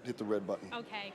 hit the red button. Okay.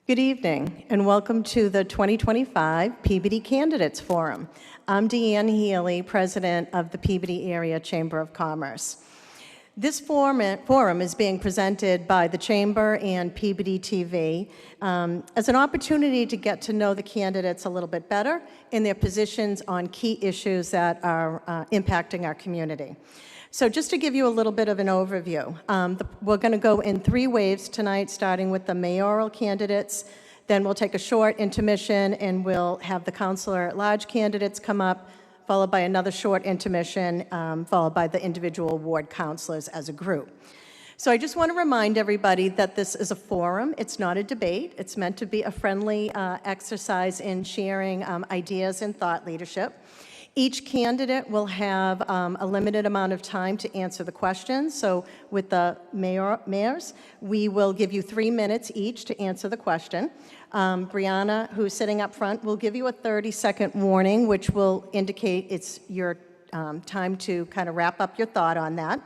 Good evening, and welcome to the 2025 Peabody Candidates Forum. I'm Deanne Healy, President of the Peabody Area Chamber of Commerce. This forum is being presented by the Chamber and Peabody TV as an opportunity to get to know the candidates a little bit better and their positions on key issues that are impacting our community. So just to give you a little bit of an overview, we're going to go in 3 waves tonight, starting with the mayoral candidates. Then we'll take a short intermission, and we'll have the councilor-at-large candidates come up, followed by another short intermission, followed by the individual ward councilors as a group. So I just want to remind everybody that this is a forum. It's not a debate. It's meant to be a friendly exercise in sharing ideas and thought leadership. Each candidate will have a limited amount of time to answer the questions. So with the mayors, we will give you 3 minutes each to answer the question. Brianna, who's sitting up front, will give you a 30-second warning, which will indicate it's your time to kind of wrap up your thought on that.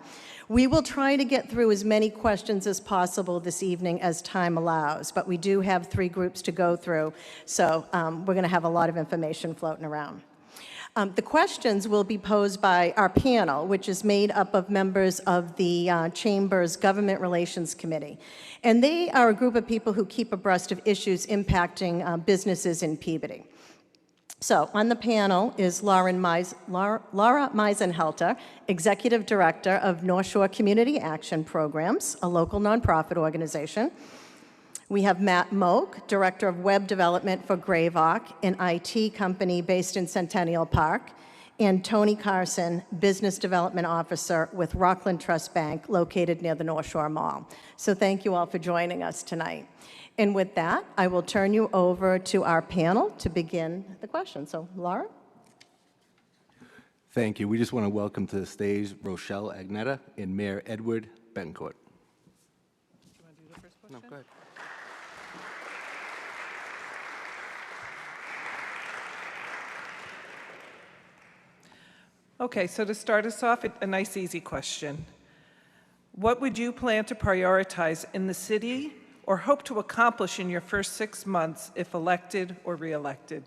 We will try to get through as many questions as possible this evening as time allows, but we do have 3 groups to go through, so we're going to have a lot of information floating around. The questions will be posed by our panel, which is made up of members of the Chamber's Government Relations Committee. And they are a group of people who keep abreast of issues impacting businesses in Peabody. So on the panel is Laura Meisenhelter, Executive Director of North Shore Community Action Programs, a local nonprofit organization. We have Matt Moak, Director of Web Development for Greyvock, an IT company based in Centennial Park, and Tony Carson, Business Development Officer with Rockland Trust Bank, located near the North Shore Mall. So thank you all for joining us tonight. And with that, I will turn you over to our panel to begin the question. So, Laura? Thank you. We just want to welcome to the stage Rochelle Agnetta and Mayor Edward Bencourt. Do you want to do the first question? No, go ahead. Okay, so to start us off, a nice, easy question. What would you plan to prioritize in the city or hope to accomplish in your first 6 months if elected or re-elected?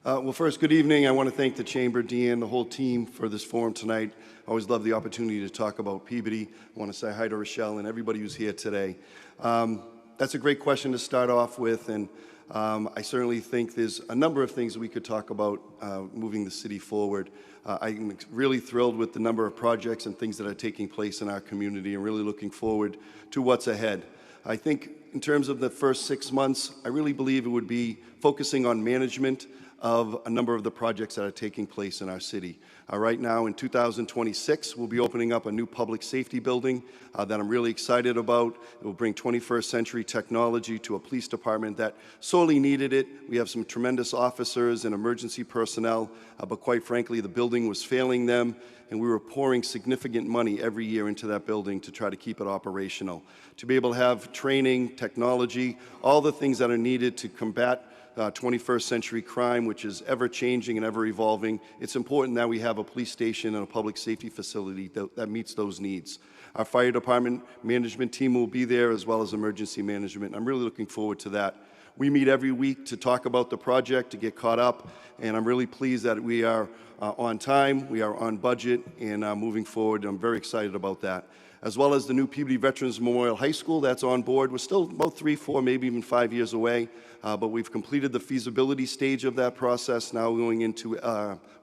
Well, first, good evening. I want to thank the Chamber, Deanne, the whole team for this forum tonight. I always love the opportunity to talk about Peabody. I want to say hi to Rochelle and everybody who's here today. That's a great question to start off with, and I certainly think there's a number of things that we could talk about moving the city forward. I'm really thrilled with the number of projects and things that are taking place in our community and really looking forward to what's ahead. I think in terms of the first 6 months, I really believe it would be focusing on management of a number of the projects that are taking place in our city. Right now in 2026, we'll be opening up a new public safety building that I'm really excited about. It will bring 21st century technology to a police department that sorely needed it. We have some tremendous officers and emergency personnel, but quite frankly, the building was failing them, and we were pouring significant money every year into that building to try to keep it operational. To be able to have training, technology, all the things that are needed to combat 21st century crime, which is ever changing and ever evolving, it's important that we have a police station and a public safety facility that meets those needs. Our fire department management team will be there, as well as emergency management. I'm really looking forward to that. We meet every week to talk about the project, to get caught up, and I'm really pleased that we are on time, we are on budget, and moving forward. I'm very excited about that. As well as the new Peabody Veterans Memorial High School that's on board. We're still about 3, 4, maybe even 5 years away, but we've completed the feasibility stage of that process. Now going into,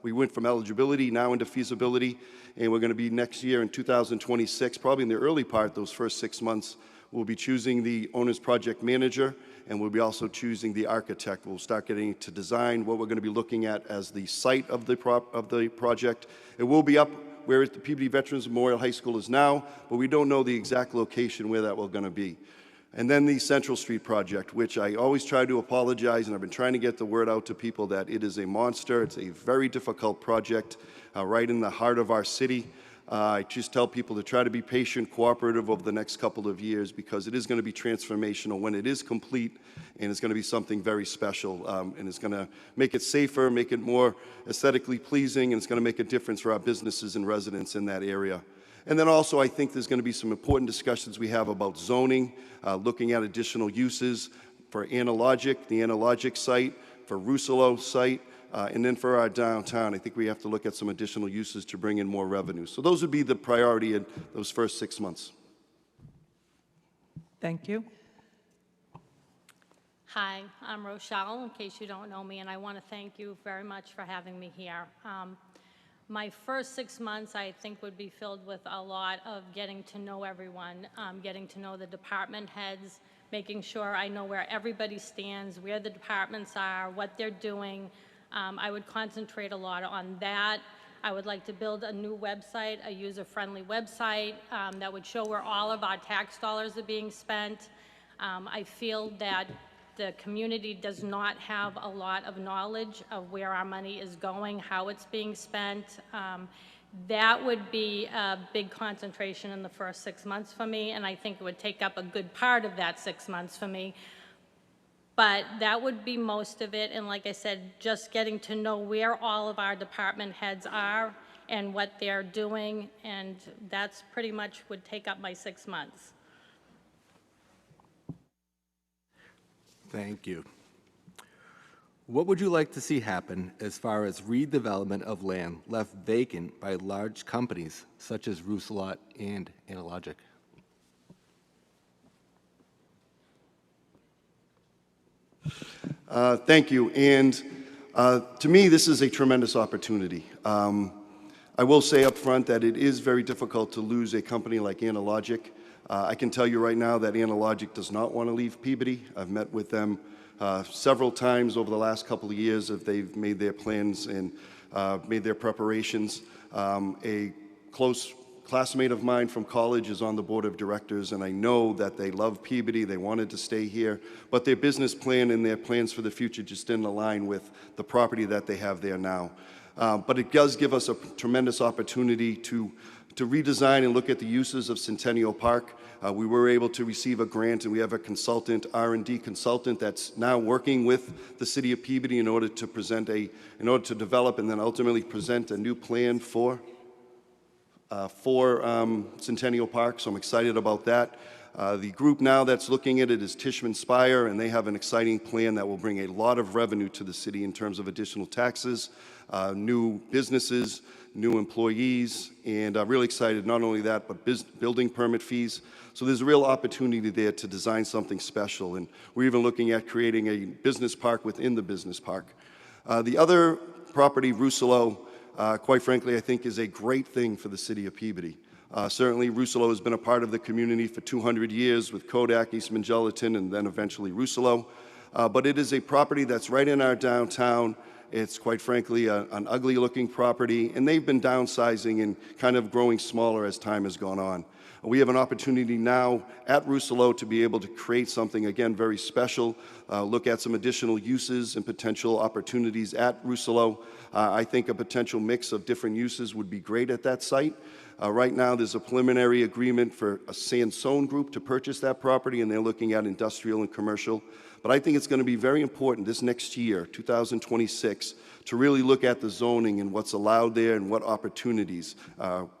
we went from eligibility now into feasibility, and we're going to be next year in 2026, probably in the early part, those first 6 months, we'll be choosing the owner's project manager, and we'll be also choosing the architect. We'll start getting to design what we're going to be looking at as the site of the project. It will be up where the Peabody Veterans Memorial High School is now, but we don't know the exact location where that will going to be. And then the Central Street project, which I always try to apologize, and I've been trying to get the word out to people that it is a monster. It's a very difficult project right in the heart of our city. I just tell people to try to be patient, cooperative over the next couple of years, because it is going to be transformational when it is complete, and it's going to be something very special, and it's going to make it safer, make it more aesthetically pleasing, and it's going to make a difference for our businesses and residents in that area. And then also, I think there's going to be some important discussions we have about zoning, looking at additional uses for the analogic site, for Rousselot site, and then for our downtown. I think we have to look at some additional uses to bring in more revenue. So those would be the priority in those first 6 months. Thank you. Hi, I'm Rochelle, in case you don't know me, and I want to thank you very much for having me here. My first 6 months, I think, would be filled with a lot of getting to know everyone, getting to know the department heads, making sure I know where everybody stands, where the departments are, what they're doing. I would concentrate a lot on that. I would like to build a new website, a user-friendly website that would show where all of our tax dollars are being spent. I feel that the community does not have a lot of knowledge of where our money is going, how it's being spent. That would be a big concentration in the first 6 months for me, and I think it would take up a good part of that 6 months for me. But that would be most of it, and like I said, just getting to know where all of our department heads are and what they're doing, and that's pretty much would take up my 6 months. Thank you. What would you like to see happen as far as redevelopment of land left vacant by large companies such as Rousselot and Analogic? Thank you. And to me, this is a tremendous opportunity. I will say up front that it is very difficult to lose a company like Analogic. I can tell you right now that Analogic does not want to leave Peabody. I've met with them several times over the last couple of years as they've made their plans and made their preparations. A close classmate of mine from college is on the board of directors, and I know that they love Peabody, they wanted to stay here, but their business plan and their plans for the future just didn't align with the property that they have there now. But it does give us a tremendous opportunity to redesign and look at the uses of Centennial Park. We were able to receive a grant, and we have a consultant, R&D consultant, that's now working with the city of Peabody in order to develop and then ultimately present a new plan for for Centennial Park, so I'm excited about that. The group now that's looking at it is Tishman Speyer, and they have an exciting plan that will bring a lot of revenue to the city in terms of additional taxes, new businesses, new employees, and I'm really excited, not only that, but building permit fees. So there's a real opportunity there to design something special, and we're even looking at creating a business park within the business park. The other property, Rousselot, quite frankly, I think is a great thing for the city of Peabody. Certainly, Rousselot has been a part of the community for 200 years with Kodak, Eastman Gelatin, and then eventually Rousselot. But it is a property that's right in our downtown. It's quite frankly an ugly-looking property, and they've been downsizing and kind of growing smaller as time has gone on. We have an opportunity now at Rousselot to be able to create something, again, very special, look at some additional uses and potential opportunities at Rousselot. I think a potential mix of different uses would be great at that site. Right now, there's a preliminary agreement for a Sansone group to purchase that property, and they're looking at industrial and commercial. But I think it's going to be very important this next year, 2026, to really look at the zoning and what's allowed there and what opportunities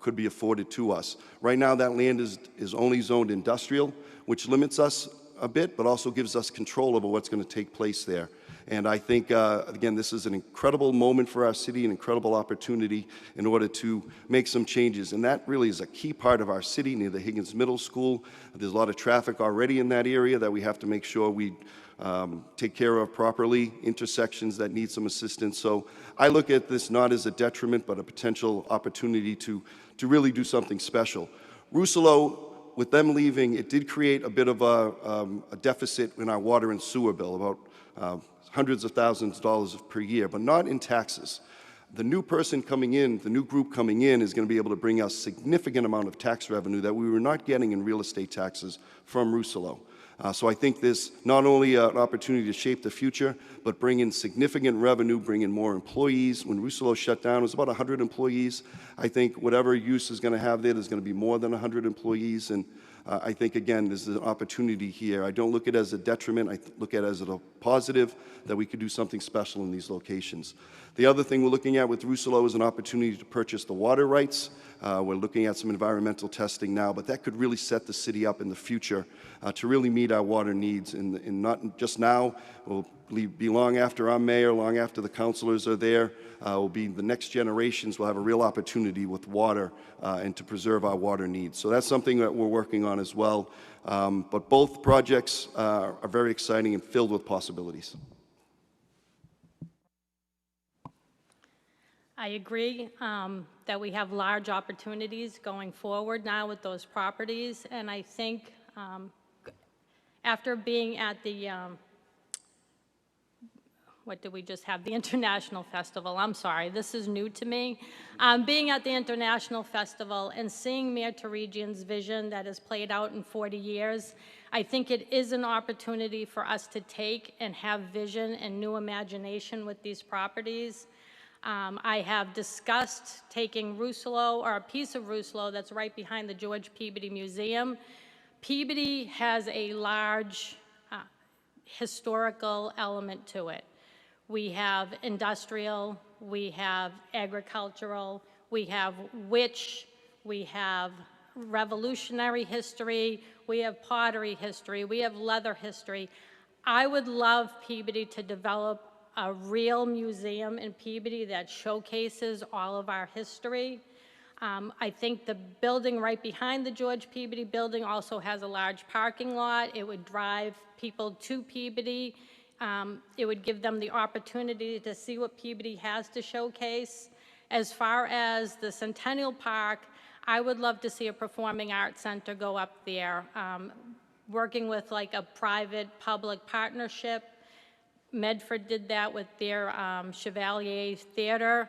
could be afforded to us. Right now, that land is only zoned industrial, which limits us a bit, but also gives us control over what's going to take place there. And I think, again, this is an incredible moment for our city, an incredible opportunity in order to make some changes. And that really is a key part of our city near the Higgins Middle School. There's a lot of traffic already in that area that we have to make sure we take care of properly, intersections that need some assistance. So I look at this not as a detriment, but a potential opportunity to really do something special. Rousselot, with them leaving, it did create a bit of a deficit in our water and sewer bill, about hundreds of thousands of dollars per year, but not in taxes. The new person coming in, the new group coming in, is going to be able to bring us significant amount of tax revenue that we were not getting in real estate taxes from Rousselot. So I think this not only an opportunity to shape the future, but bring in significant revenue, bring in more employees. When Rousselot shut down, it was about 100 employees. I think whatever use is going to have there's going to be more than 100 employees. And I think, again, there's an opportunity here. I don't look at it as a detriment. I look at it as a positive that we could do something special in these locations. The other thing we're looking at with Rousselot is an opportunity to purchase the water rights. We're looking at some environmental testing now, but that could really set the city up in the future to really meet our water needs, and not just now. Will be long after I'm mayor, long after the councilors are there. Will be the next generations will have a real opportunity with water and to preserve our water needs. So that's something that we're working on as well. But both projects are very exciting and filled with possibilities. I agree that we have large opportunities going forward now with those properties, and I think after being at the, what did we just have? The International Festival. I'm sorry, this is new to me. Being at the International Festival and seeing Mayor Turigian's vision that has played out in 40 years, I think it is an opportunity for us to take and have vision and new imagination with these properties. I have discussed taking Rousselot, or a piece of Rousselot that's right behind the George Peabody Museum. Peabody has a large historical element to it. We have industrial, we have agricultural, we have witch, we have revolutionary history, we have pottery history, we have leather history. I would love Peabody to develop a real museum in Peabody that showcases all of our history. I think the building right behind the George Peabody building also has a large parking lot. It would drive people to Peabody. It would give them the opportunity to see what Peabody has to showcase. As far as the Centennial Park, I would love to see a performing arts center go up there, working with like a private-public partnership. Medford did that with their Chevalier Theater.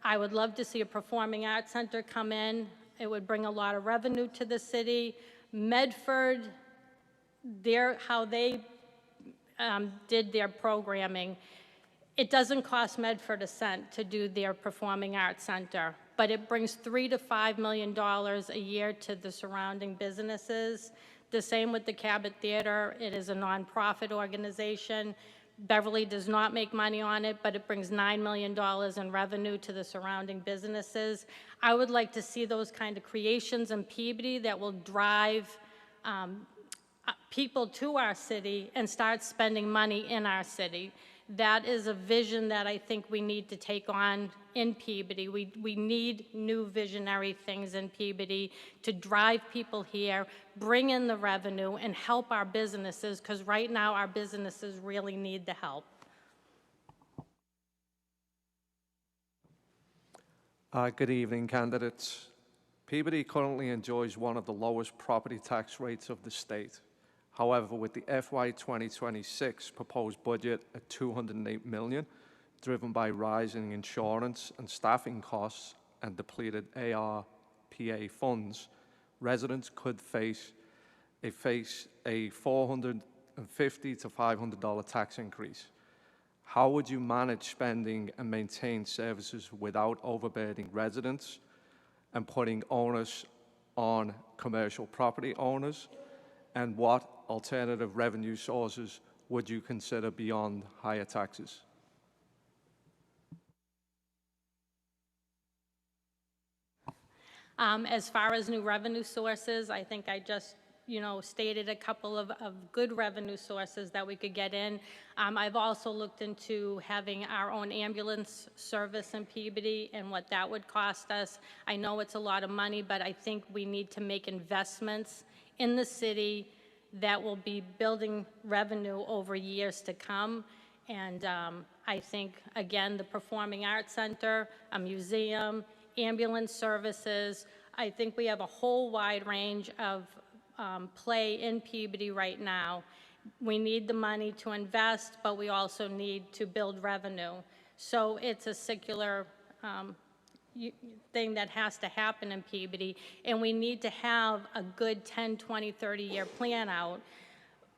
I would love to see a performing arts center come in. It would bring a lot of revenue to the city. Medford, how they did their programming, it doesn't cost Medford a cent to do their performing arts center, but it brings $3 to $5 million a year to the surrounding businesses. The same with the Cabot Theater. It is a nonprofit organization. Beverly does not make money on it, but it brings $9 million in revenue to the surrounding businesses. I would like to see those kind of creations in Peabody that will drive people to our city and start spending money in our city. That is a vision that I think we need to take on in Peabody. We need new visionary things in Peabody to drive people here, bring in the revenue, and help our businesses, because right now our businesses really need the help. Good evening, candidates. Peabody currently enjoys one of the lowest property tax rates of the state. However, with the FY 2026 proposed budget at $208 million, driven by rising insurance and staffing costs and depleted ARPA funds, residents could face a $450 to $500 tax increase. How would you manage spending and maintain services without overburdening residents and putting onus on commercial property owners? And what alternative revenue sources would you consider beyond higher taxes? As far as new revenue sources, I think I just stated a couple of good revenue sources that we could get in. I've also looked into having our own ambulance service in Peabody and what that would cost us. I know it's a lot of money, but I think we need to make investments in the city that will be building revenue over years to come. And I think, again, the Performing Arts Center, a museum, ambulance services, I think we have a whole wide range of play in Peabody right now. We need the money to invest, but we also need to build revenue. So it's a circular thing that has to happen in Peabody, and we need to have a good 10, 20, 30-year plan out.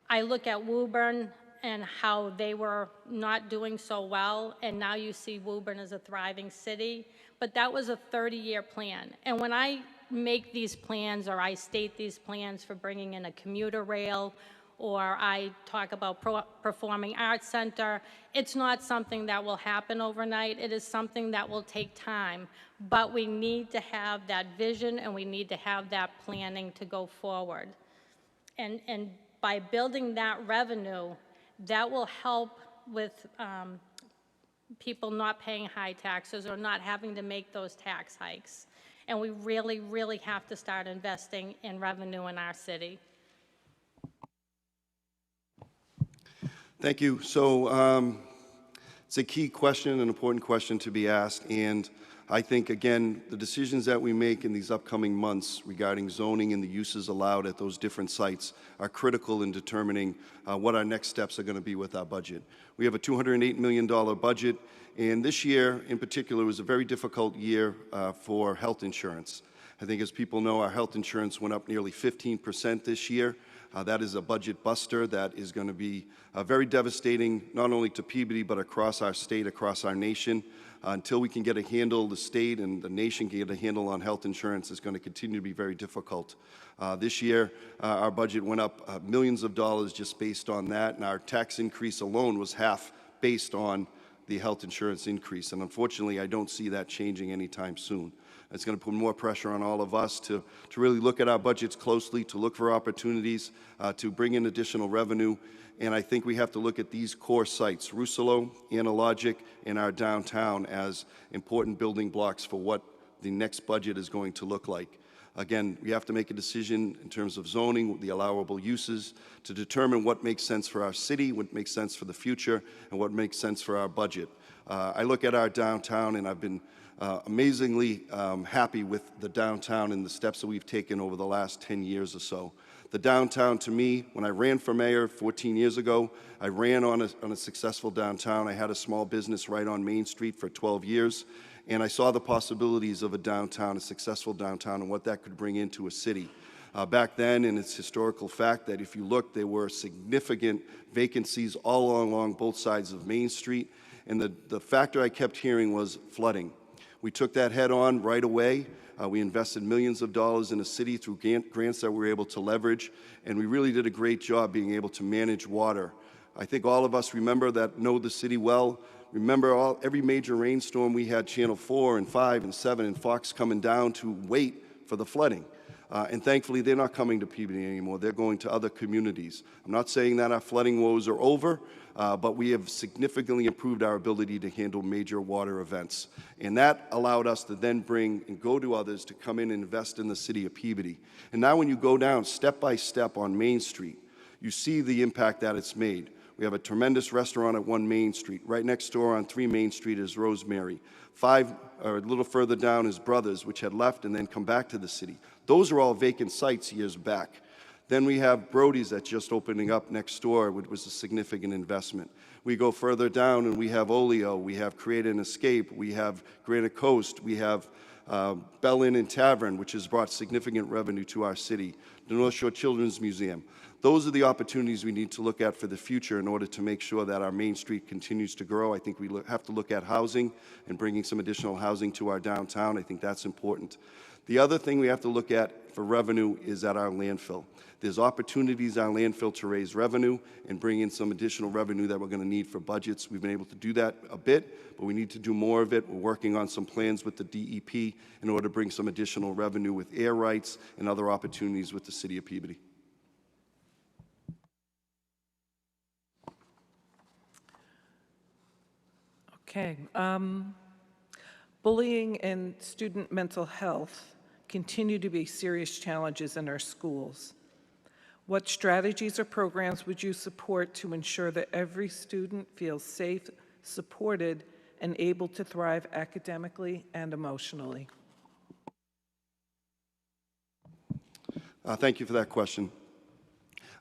I look at Woburn and how they were not doing so well, and now you see Woburn as a thriving city, but that was a 30-year plan. And when I make these plans, or I state these plans for bringing in a commuter rail, or I talk about Performing Arts Center, it's not something that will happen overnight. It is something that will take time, but we need to have that vision and we need to have that planning to go forward. And by building that revenue, that will help with people not paying high taxes or not having to make those tax hikes. And we really, really have to start investing in revenue in our city. Thank you. So it's a key question, an important question to be asked, and I think, again, the decisions that we make in these upcoming months regarding zoning and the uses allowed at those different sites are critical in determining what our next steps are going to be with our budget. We have a $208 million budget, and this year in particular was a very difficult year for health insurance. I think, as people know, our health insurance went up nearly 15% this year. That is a budget buster that is going to be very devastating, not only to Peabody, but across our state, across our nation. Until we can get a handle, the state and the nation can get a handle on health insurance, is going to continue to be very difficult. This year, our budget went up millions of dollars just based on that, and our tax increase alone was half based on the health insurance increase. And unfortunately, I don't see that changing anytime soon. It's going to put more pressure on all of us to really look at our budgets closely, to look for opportunities, to bring in additional revenue. And I think we have to look at these core sites, Rousselot, Analogic, and our downtown, as important building blocks for what the next budget is going to look like. Again, we have to make a decision in terms of zoning, the allowable uses, to determine what makes sense for our city, what makes sense for the future, and what makes sense for our budget. I look at our downtown, and I've been amazingly happy with the downtown and the steps that we've taken over the last 10 years or so. The downtown, to me, when I ran for mayor 14 years ago, I ran on a successful downtown. I had a small business right on Main Street for 12 years, and I saw the possibilities of a downtown, a successful downtown, and what that could bring into a city. Back then, and it's historical fact that if you look, there were significant vacancies all along both sides of Main Street, and the factor I kept hearing was flooding. We took that head on right away. We invested millions of dollars in the city through grants that we were able to leverage, and we really did a great job being able to manage water. I think all of us remember that know the city well. Remember every major rainstorm we had Channel 4 and 5 and 7 and Fox coming down to wait for the flooding. And thankfully, they're not coming to Peabody anymore. They're going to other communities. I'm not saying that our flooding woes are over, but we have significantly improved our ability to handle major water events. And that allowed us to then bring and go to others to come in and invest in the city of Peabody. And now when you go down step by step on Main Street, you see the impact that it's made. We have a tremendous restaurant at 1 Main Street. Right next door on 3 Main Street is Rosemary. A little further down is Brothers, which had left and then come back to the city. Those are all vacant sites years back. Then we have Brody's that's just opening up next door, which was a significant investment. We go further down and we have Oleo, we have Create and Escape, we have Granite Coast, we have Bell Inn and Tavern, which has brought significant revenue to our city, the North Shore Children's Museum. Those are the opportunities we need to look at for the future in order to make sure that our Main Street continues to grow. I think we have to look at housing and bringing some additional housing to our downtown. I think that's important. The other thing we have to look at for revenue is at our landfill. There's opportunities at our landfill to raise revenue and bring in some additional revenue that we're going to need for budgets. We've been able to do that a bit, but we need to do more of it. We're working on some plans with the DEP in order to bring some additional revenue with air rights and other opportunities with the city of Peabody. Okay. Bullying and student mental health continue to be serious challenges in our schools. What strategies or programs would you support to ensure that every student feels safe, supported, and able to thrive academically and emotionally? Thank you for that question.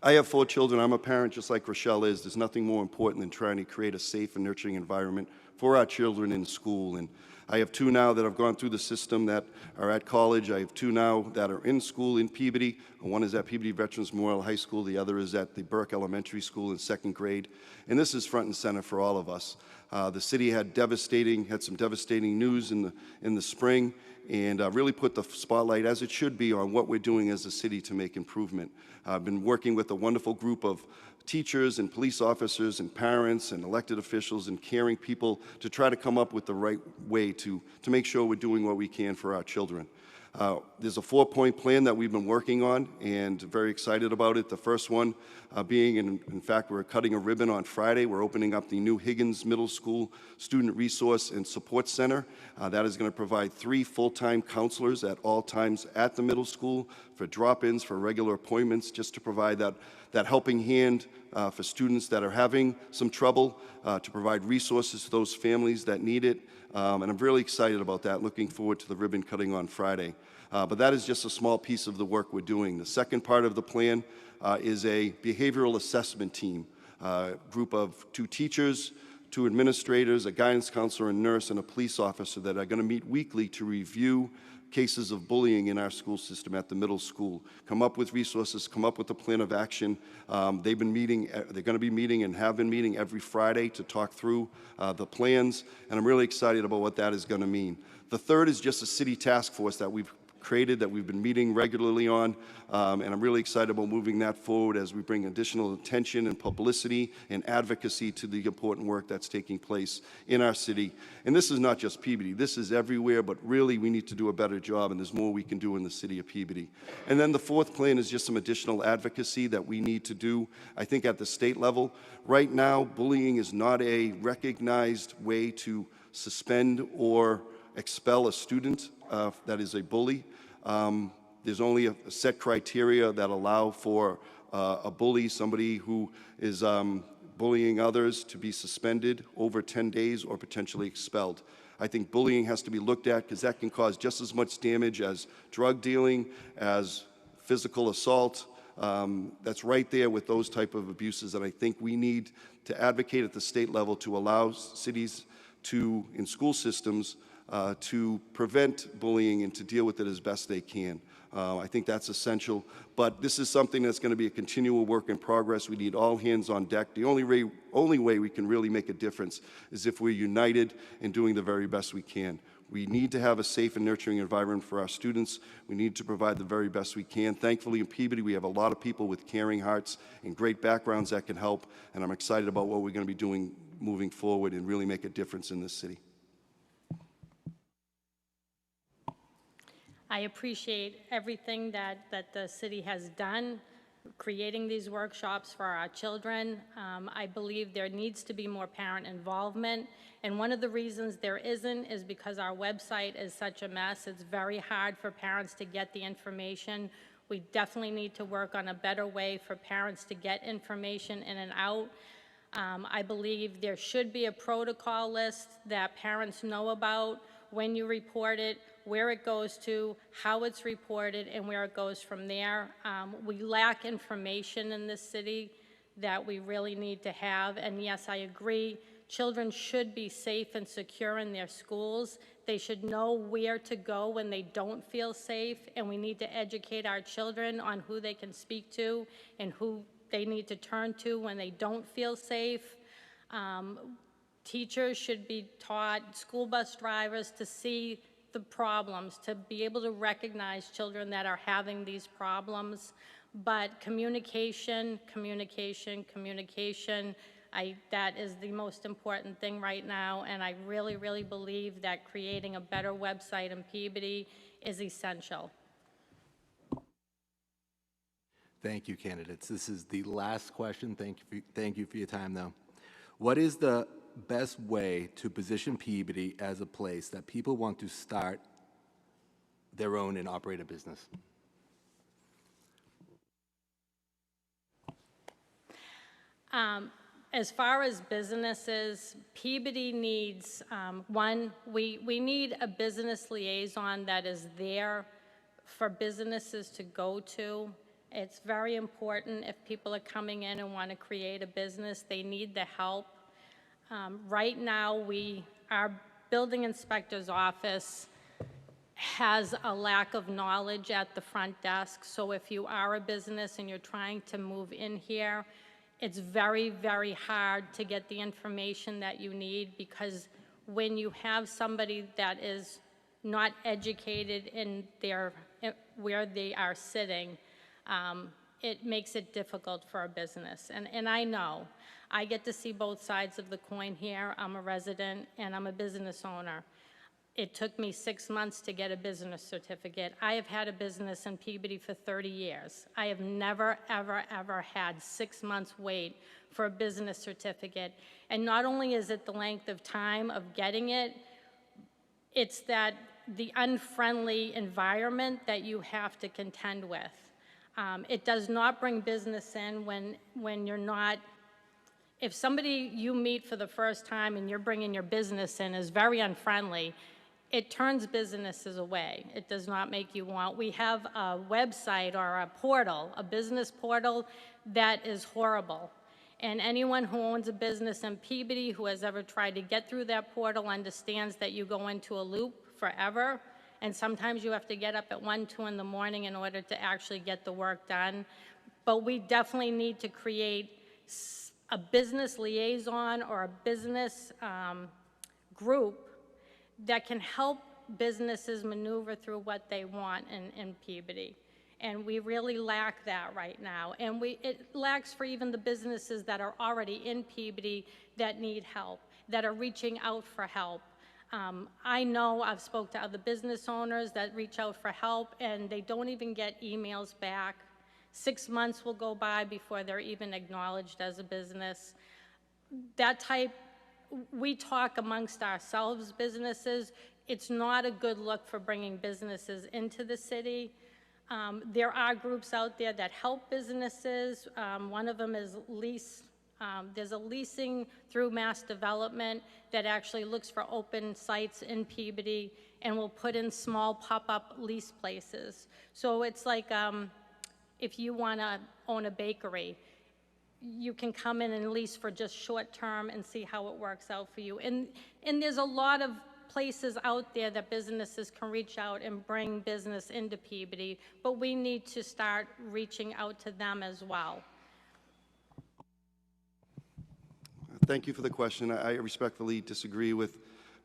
I have 4 children. I'm a parent just like Rochelle is. There's nothing more important than trying to create a safe and nurturing environment for our children in school. And I have 2 now that have gone through the system that are at college. I have 2 now that are in school in Peabody. One is at Peabody Veterans Memorial High School. The other is at the Burke Elementary School in 2nd grade. And this is front and center for all of us. The city had some devastating news in the spring, and really put the spotlight, as it should be, on what we're doing as a city to make improvement. I've been working with a wonderful group of teachers and police officers and parents and elected officials and caring people to try to come up with the right way to make sure we're doing what we can for our children. There's a 4-point plan that we've been working on and very excited about it. The first one being, in fact, we're cutting a ribbon on Friday. We're opening up the new Higgins Middle School Student Resource and Support Center. That is going to provide 3 full-time counselors at all times at the middle school for drop-ins, for regular appointments, just to provide that helping hand for students that are having some trouble, to provide resources to those families that need it. And I'm really excited about that, looking forward to the ribbon cutting on Friday. But that is just a small piece of the work we're doing. The second part of the plan is a behavioral assessment team, group of 2 teachers, 2 administrators, a guidance counselor, a nurse, and a police officer that are going to meet weekly to review cases of bullying in our school system at the middle school, come up with resources, come up with a plan of action. They're going to be meeting and have been meeting every Friday to talk through the plans, and I'm really excited about what that is going to mean. The third is just a city task force that we've created, that we've been meeting regularly on, and I'm really excited about moving that forward as we bring additional attention and publicity and advocacy to the important work that's taking place in our city. And this is not just Peabody, this is everywhere, but really we need to do a better job, and there's more we can do in the city of Peabody. And then the 4th plan is just some additional advocacy that we need to do, I think, at the state level. Right now, bullying is not a recognized way to suspend or expel a student that is a bully. There's only a set criteria that allow for a bully, somebody who is bullying others, to be suspended over 10 days or potentially expelled. I think bullying has to be looked at because that can cause just as much damage as drug dealing, as physical assault. That's right there with those type of abuses, and I think we need to advocate at the state level to allow cities to, in school systems, to prevent bullying and to deal with it as best they can. I think that's essential, but this is something that's going to be a continual work in progress. We need all hands on deck. The only way we can really make a difference is if we're united and doing the very best we can. We need to have a safe and nurturing environment for our students. We need to provide the very best we can. Thankfully, in Peabody, we have a lot of people with caring hearts and great backgrounds that can help, and I'm excited about what we're going to be doing moving forward and really make a difference in this city. I appreciate everything that the city has done, creating these workshops for our children. I believe there needs to be more parent involvement, and one of the reasons there isn't is because our website is such a mess. It's very hard for parents to get the information. We definitely need to work on a better way for parents to get information in and out. I believe there should be a protocol list that parents know about when you report it, where it goes to, how it's reported, and where it goes from there. We lack information in this city that we really need to have, and yes, I agree, children should be safe and secure in their schools. They should know where to go when they don't feel safe, and we need to educate our children on who they can speak to and who they need to turn to when they don't feel safe. Teachers should be taught, school bus drivers, to see the problems, to be able to recognize children that are having these problems. But communication, communication, communication, that is the most important thing right now, and I really, really believe that creating a better website in Peabody is essential. Thank you, candidates. This is the last question. Thank you for your time, though. What is the best way to position Peabody as a place that people want to start their own and operate a business? As far as businesses, Peabody needs, one, we need a business liaison that is there for businesses to go to. It's very important if people are coming in and want to create a business, they need the help. Right now, our building inspector's office has a lack of knowledge at the front desk, so if you are a business and you're trying to move in here, it's very, very hard to get the information that you need, because when you have somebody that is not educated in where they are sitting, it makes it difficult for a business. And I know, I get to see both sides of the coin here. I'm a resident and I'm a business owner. It took me 6 months to get a business certificate. I have had a business in Peabody for 30 years. I have never, ever, ever had 6 months wait for a business certificate. And not only is it the length of time of getting it, it's that the unfriendly environment that you have to contend with. It does not bring business in when you're not, if somebody you meet for the first time and you're bringing your business in is very unfriendly, it turns businesses away. It does not make you want. We have a website or a portal, a business portal, that is horrible. And anyone who owns a business in Peabody who has ever tried to get through that portal understands that you go into a loop forever, and sometimes you have to get up at 1, 2 in the morning in order to actually get the work done. But we definitely need to create a business liaison or a business group that can help businesses maneuver through what they want in Peabody. And we really lack that right now. And it lacks for even the businesses that are already in Peabody that need help, that are reaching out for help. I know I've spoke to other business owners that reach out for help and they don't even get emails back. 6 months will go by before they're even acknowledged as a business. We talk amongst ourselves, businesses. It's not a good look for bringing businesses into the city. There are groups out there that help businesses. One of them is lease. There's a leasing through mass development that actually looks for open sites in Peabody and will put in small pop-up lease places. So it's like if you want to own a bakery, you can come in and lease for just short term and see how it works out for you. And there's a lot of places out there that businesses can reach out and bring business into Peabody, but we need to start reaching out to them as well. Thank you for the question. I respectfully disagree with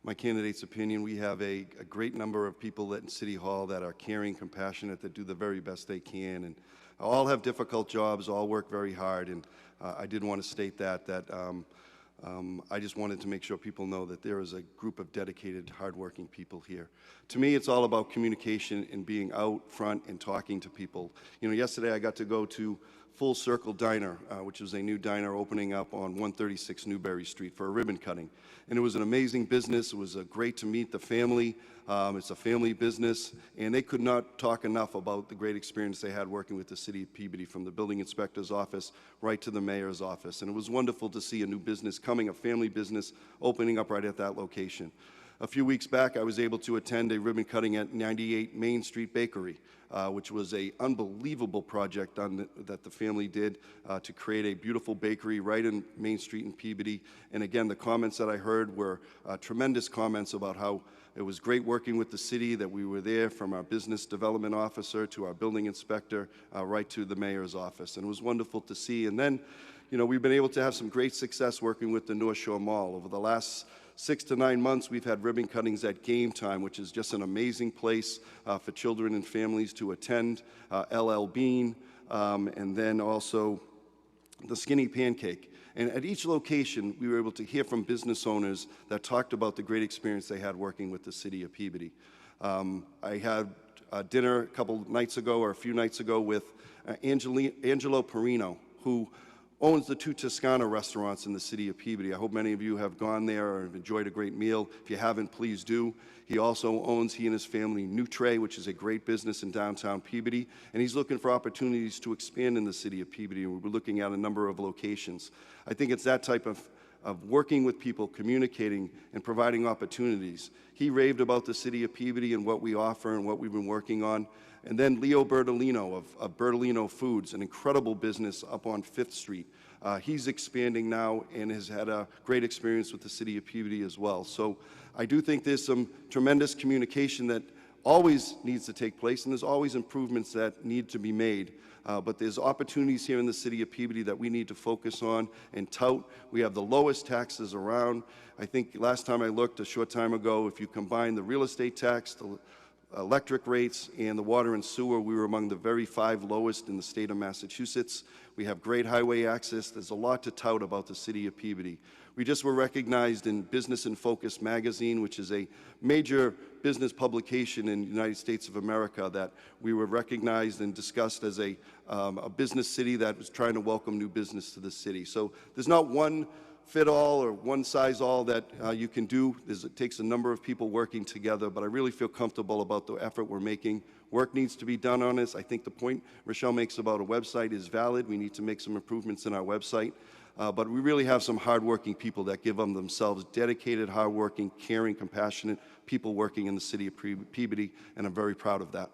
my candidate's opinion. We have a great number of people that in City Hall that are caring, compassionate, that do the very best they can, and all have difficult jobs, all work very hard, and I did want to state that I just wanted to make sure people know that there is a group of dedicated, hardworking people here. To me, it's all about communication and being out front and talking to people. You know, yesterday I got to go to Full Circle Diner, which is a new diner opening up on 136 Newberry Street for a ribbon cutting. And it was an amazing business. It was great to meet the family. It's a family business, and they could not talk enough about the great experience they had working with the city of Peabody, from the building inspector's office right to the mayor's office. And it was wonderful to see a new business coming, a family business opening up right at that location. A few weeks back, I was able to attend a ribbon cutting at 98 Main Street Bakery, which was an unbelievable project that the family did to create a beautiful bakery right in Main Street in Peabody. And again, the comments that I heard were tremendous comments about how it was great working with the city, that we were there from our business development officer to our building inspector right to the mayor's office. And it was wonderful to see. And then, you know, we've been able to have some great success working with the North Shore Mall. Over the last 6 to 9 months, we've had ribbon cuttings at Game Time, which is just an amazing place for children and families to attend, LL Bean, and then also the Skinny Pancake. And at each location, we were able to hear from business owners that talked about the great experience they had working with the city of Peabody. I had dinner a couple nights ago, or a few nights ago, with Angelo Perino, who owns the 2 Toscana restaurants in the city of Peabody. I hope many of you have gone there or have enjoyed a great meal. If you haven't, please do. He also owns, he and his family, Nutre, which is a great business in downtown Peabody, and he's looking for opportunities to expand in the city of Peabody, and we're looking at a number of locations. I think it's that type of working with people, communicating, and providing opportunities. He raved about the city of Peabody and what we offer and what we've been working on. And then Leo Bertolino of Bertolino Foods, an incredible business up on 5th Street. He's expanding now and has had a great experience with the city of Peabody as well. So I do think there's some tremendous communication that always needs to take place, and there's always improvements that need to be made. But there's opportunities here in the city of Peabody that we need to focus on and tout. We have the lowest taxes around. I think last time I looked, a short time ago, if you combine the real estate tax, the electric rates, and the water and sewer, we were among the very 5 lowest in the state of Massachusetts. We have great highway access. There's a lot to tout about the city of Peabody. We just were recognized in Business in Focus magazine, which is a major business publication in the United States of America, that we were recognized and discussed as a business city that was trying to welcome new business to the city. So there's not one fit-all or one-size-all that you can do. It takes a number of people working together, but I really feel comfortable about the effort we're making. Work needs to be done on this. I think the point Rochelle makes about a website is valid. We need to make some improvements in our website. But we really have some hardworking people that give them themselves, dedicated, hardworking, caring, compassionate people working in the city of Peabody, and I'm very proud of that.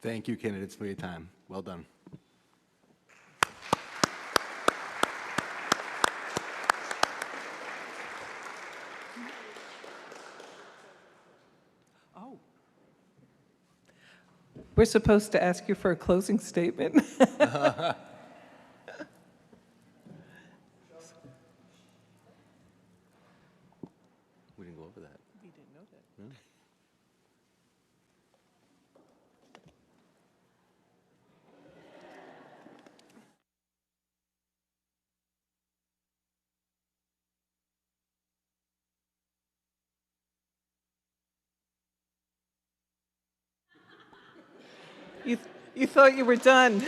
Thank you, candidates, for your time. Well done. Oh. We're supposed to ask you for a closing statement. We didn't go over that. We didn't know that. No? You thought you were done.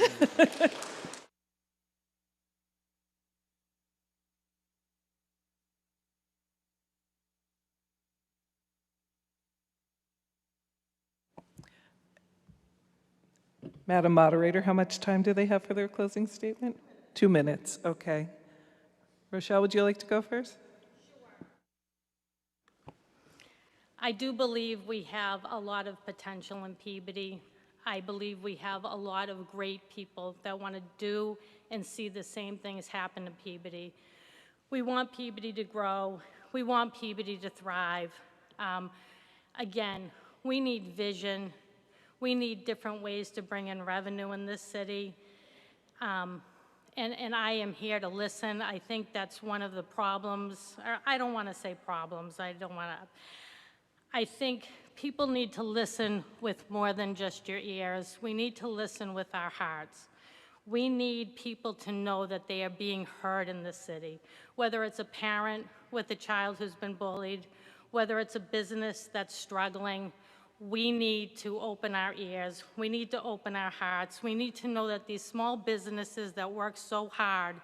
Madam Moderator, how much time do they have for their closing statement? 2 minutes, okay. Rochelle, would you like to go first? I do believe we have a lot of potential in Peabody. I believe we have a lot of great people that want to do and see the same things happen in Peabody. We want Peabody to grow. We want Peabody to thrive. Again, we need vision. We need different ways to bring in revenue in this city. and I am here to listen. I think that's one of the problems, or I don't want to say problems, I think people need to listen with more than just your ears. We need to listen with our hearts. We need people to know that they are being heard in the city, whether it's a parent with a child who's been bullied, whether it's a business that's struggling. We need to open our ears. We need to open our hearts. We need to know that these small businesses that work so hard,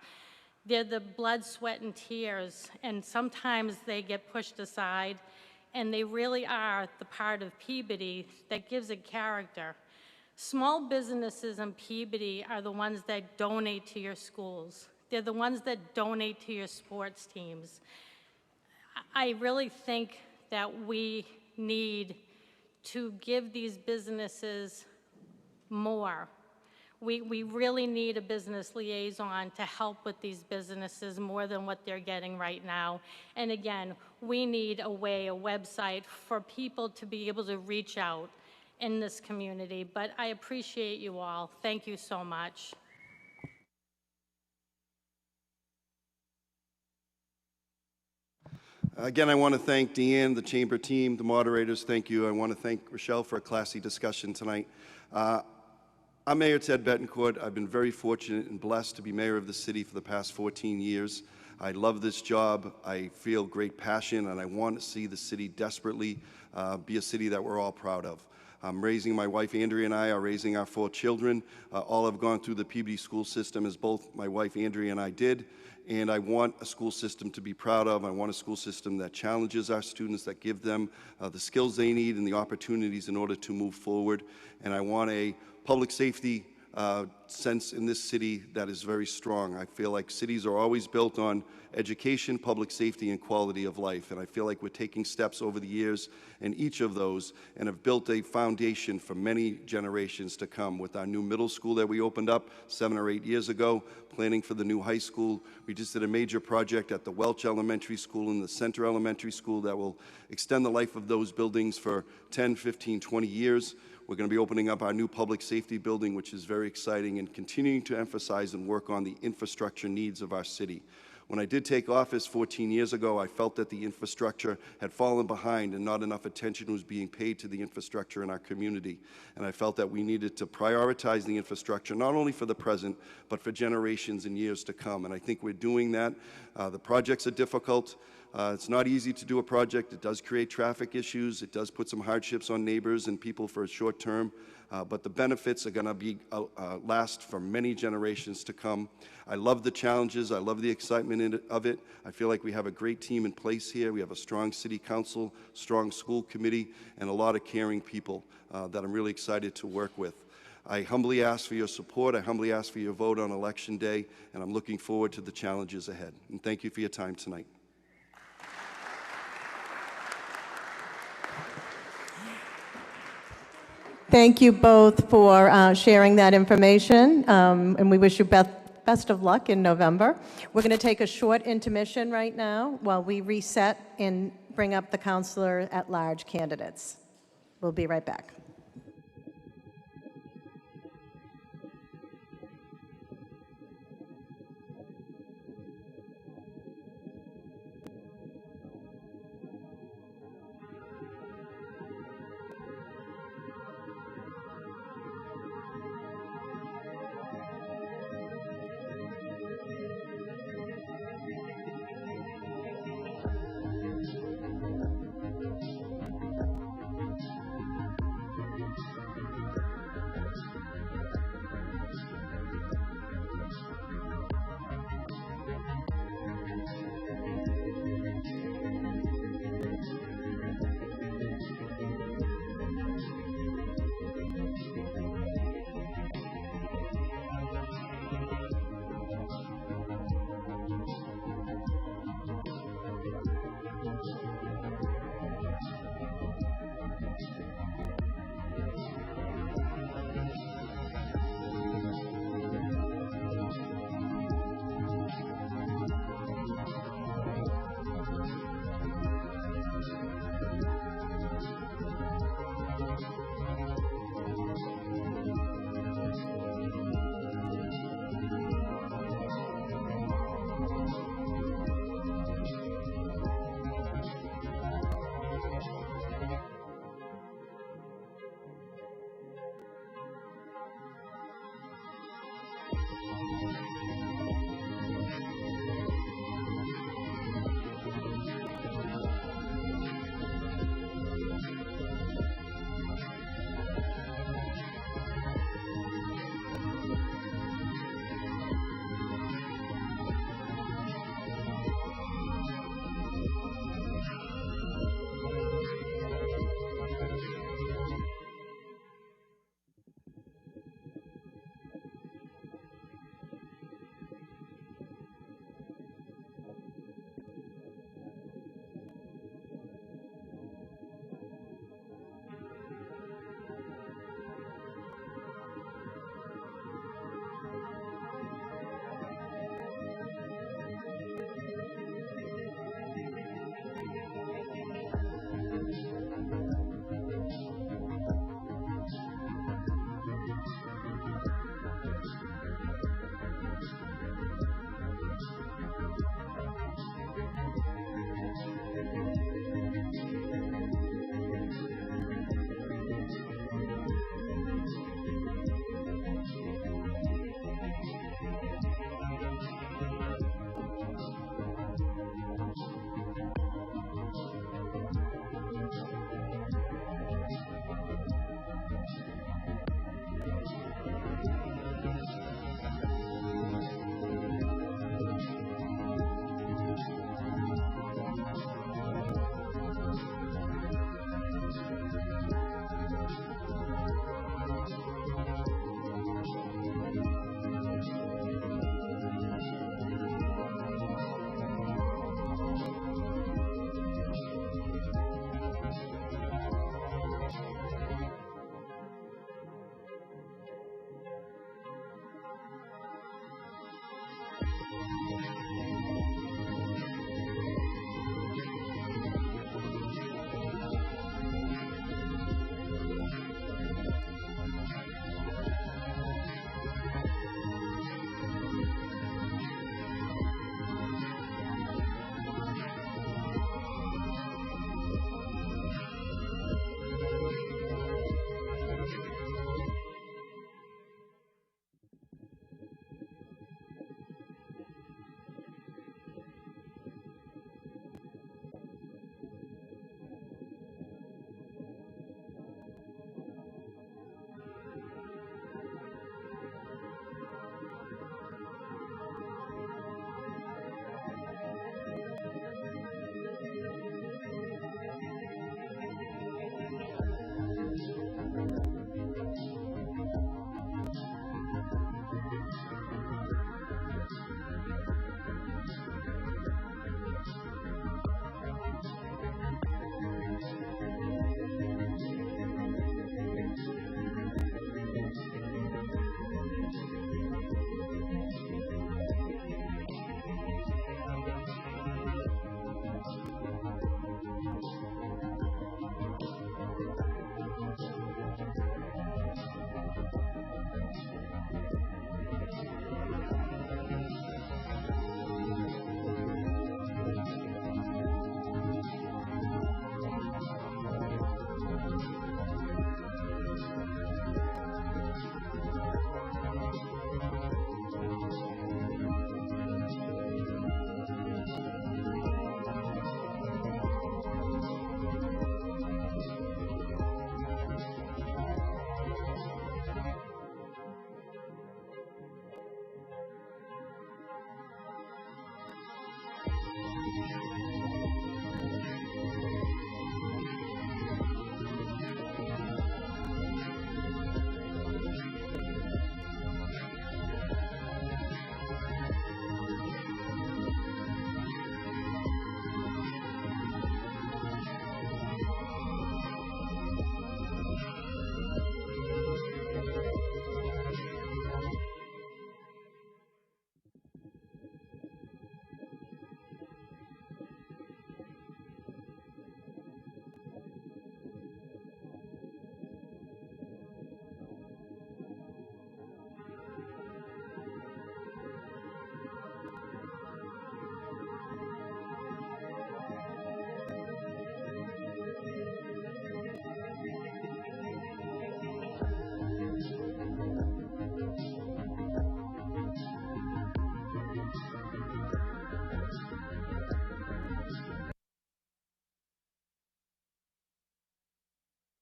they're the blood, sweat, and tears, and sometimes they get pushed aside, and they really are the part of Peabody that gives it character. Small businesses in Peabody are the ones that donate to your schools. They're the ones that donate to your sports teams. I really think that we need to give these businesses more. We really need a business liaison to help with these businesses more than what they're getting right now. And again, we need a website for people to be able to reach out in this community. But I appreciate you all. Thank you so much. Again, I want to thank Deanne, the chamber team, the moderators. Thank you. I want to thank Rochelle for a classy discussion tonight. I'm Mayor Ted Betancourt. I've been very fortunate and blessed to be mayor of the city for the past 14 years. I love this job. I feel great passion, and I want to see the city desperately be a city that we're all proud of. I'm raising, my wife Andrea and I are raising our 4 children. All have gone through the Peabody school system, as both my wife Andrea and I did. And I want a school system to be proud of. I want a school system that challenges our students, that give them the skills they need and the opportunities in order to move forward. And I want a public safety sense in this city that is very strong. I feel like cities are always built on education, public safety, and quality of life. And I feel like we're taking steps over the years in each of those and have built a foundation for many generations to come with our new middle school that we opened up 7 or 8 years ago, planning for the new high school. We just did a major project at the Welch Elementary School and the Center Elementary School that will extend the life of those buildings for 10, 15, 20 years. We're going to be opening up our new public safety building, which is very exciting, and continuing to emphasize and work on the infrastructure needs of our city. When I did take office 14 years ago, I felt that the infrastructure had fallen behind and not enough attention was being paid to the infrastructure in our community. And I felt that we needed to prioritize the infrastructure, not only for the present, but for generations and years to come. And I think we're doing that. The projects are difficult. It's not easy to do a project. It does create traffic issues. It does put some hardships on neighbors and people for a short term. But the benefits are going to be last for many generations to come. I love the challenges. I love the excitement of it. I feel like we have a great team in place here. We have a strong city council, strong school committee, and a lot of caring people that I'm really excited to work with. I humbly ask for your support. I humbly ask for your vote on Election Day, and I'm looking forward to the challenges ahead. And thank you for your time tonight. Thank you both for sharing that information, and we wish you best of luck in November. We're going to take a short intermission right now while we reset and bring up the counselor at large candidates. We'll be right back.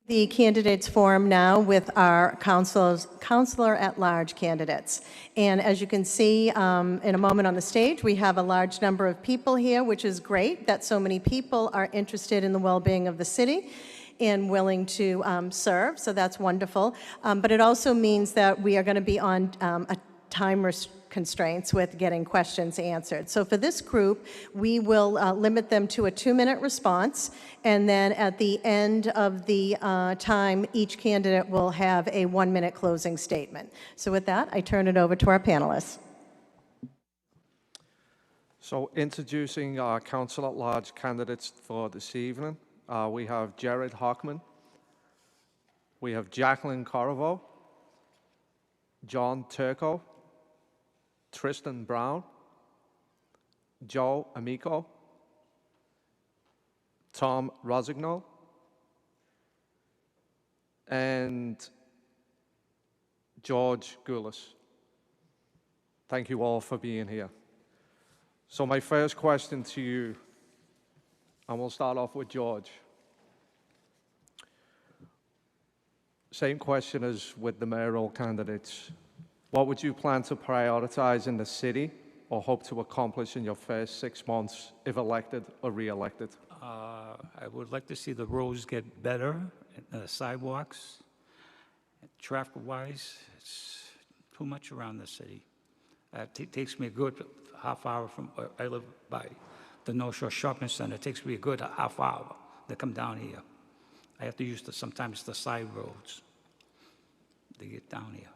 The candidates forum now with our counselor-at-large candidates. And as you can see in a moment on the stage, we have a large number of people here, which is great that so many people are interested in the well-being of the city and willing to serve, so that's wonderful. But it also means that we are going to be on a time constraints with getting questions answered. So for this group, we will limit them to a 2-minute response, and then at the end of the time, each candidate will have a 1-minute closing statement. So with that, I turn it over to our panelists. So introducing our council-at-large candidates for this evening, we have Jared Hockman, we have Jacqueline Corriveau, John Turco, Tristan Brown, Joe Amico, Tom Rosignol, and George Goulas. Thank you all for being here. So my first question to you, and we'll start off with George. Same question as with the mayoral candidates. What would you plan to prioritize in the city or hope to accomplish in your first 6 months if elected or re-elected? I would like to see the roads get better, sidewalks. Traffic-wise, it's too much around the city. It takes me a good half hour from, I live by the North Shore Shopping Center. It takes me a good half hour to come down here. I have to use sometimes the side roads to get down here.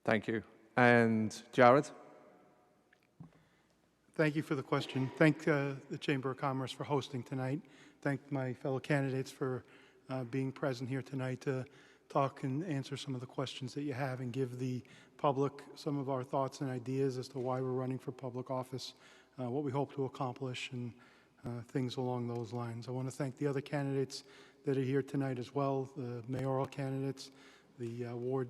Thank you. And Jared? Thank you for the question. Thank the Chamber of Commerce for hosting tonight. Thank my fellow candidates for being present here tonight to talk and answer some of the questions that you have and give the public some of our thoughts and ideas as to why we're running for public office, what we hope to accomplish, and things along those lines. I want to thank the other candidates that are here tonight as well, the mayoral candidates, the ward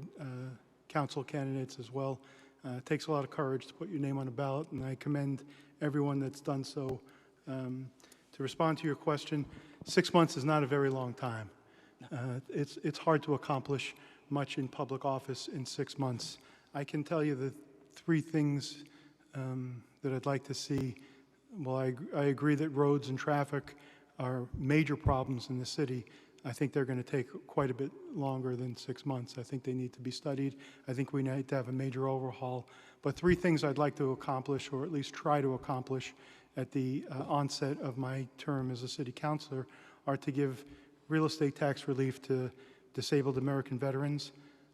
council candidates as well. It takes a lot of courage to put your name on a ballot, and I commend everyone that's done so. To respond to your question, 6 months is not a very long time. It's hard to accomplish much in public office in 6 months. I can tell you the 3 things that I'd like to see. Well, I agree that roads and traffic are major problems in the city. I think they're going to take quite a bit longer than 6 months. I think they need to be studied. I think we need to have a major overhaul. But 3 things I'd like to accomplish, or at least try to accomplish at the onset of my term as a city councilor, are to give real estate tax relief to disabled American veterans.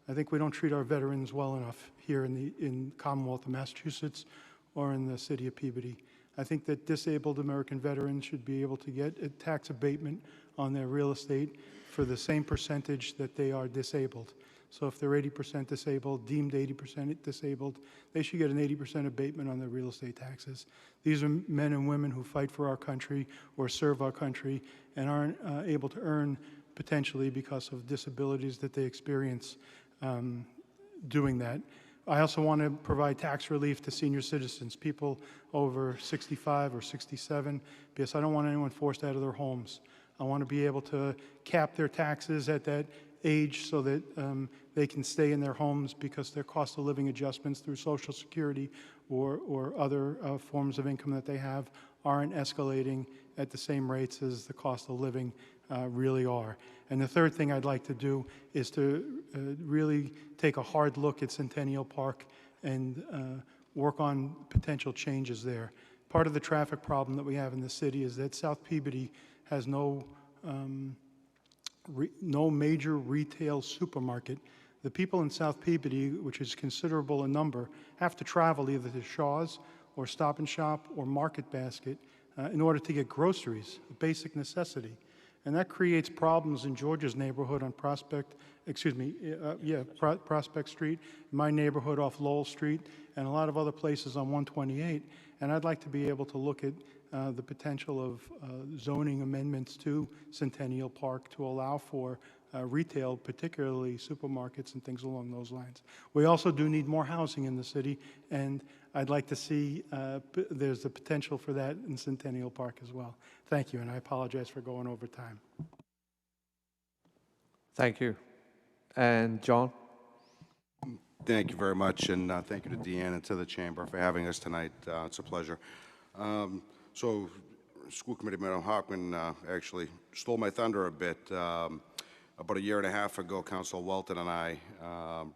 I think we don't treat our veterans well enough here in Commonwealth of Massachusetts or in the city of Peabody. I think that disabled American veterans should be able to get a tax abatement on their real estate for the same percentage that they are disabled. So if they're 80% disabled, deemed 80% disabled, they should get an 80% abatement on their real estate taxes. These are men and women who fight for our country or serve our country and aren't able to earn potentially because of disabilities that they experience doing that. I also want to provide tax relief to senior citizens, people over 65 or 67, because I don't want anyone forced out of their homes. I want to be able to cap their taxes at that age so that they can stay in their homes because their cost of living adjustments through Social Security or other forms of income that they have aren't escalating at the same rates as the cost of living really are. And the third thing I'd like to do is to really take a hard look at Centennial Park and work on potential changes there. Part of the traffic problem that we have in the city is that South Peabody has no major retail supermarket. The people in South Peabody, which is considerable in number, have to travel either to Shaw's or Stop and Shop or Market Basket in order to get groceries, a basic necessity. And that creates problems in George's neighborhood on Prospect Street, my neighborhood off Lowell Street, and a lot of other places on 128. And I'd like to be able to look at the potential of zoning amendments to Centennial Park to allow for retail, particularly supermarkets and things along those lines. We also do need more housing in the city, and I'd like to see there's the potential for that in Centennial Park as well. Thank you, and I apologize for going over time. Thank you. And John? Thank you very much, and thank you to Deanne and to the Chamber for having us tonight. It's a pleasure. So, School Committee Member Hockman actually stole my thunder a bit. About a year and a half ago, Councilor Walton and I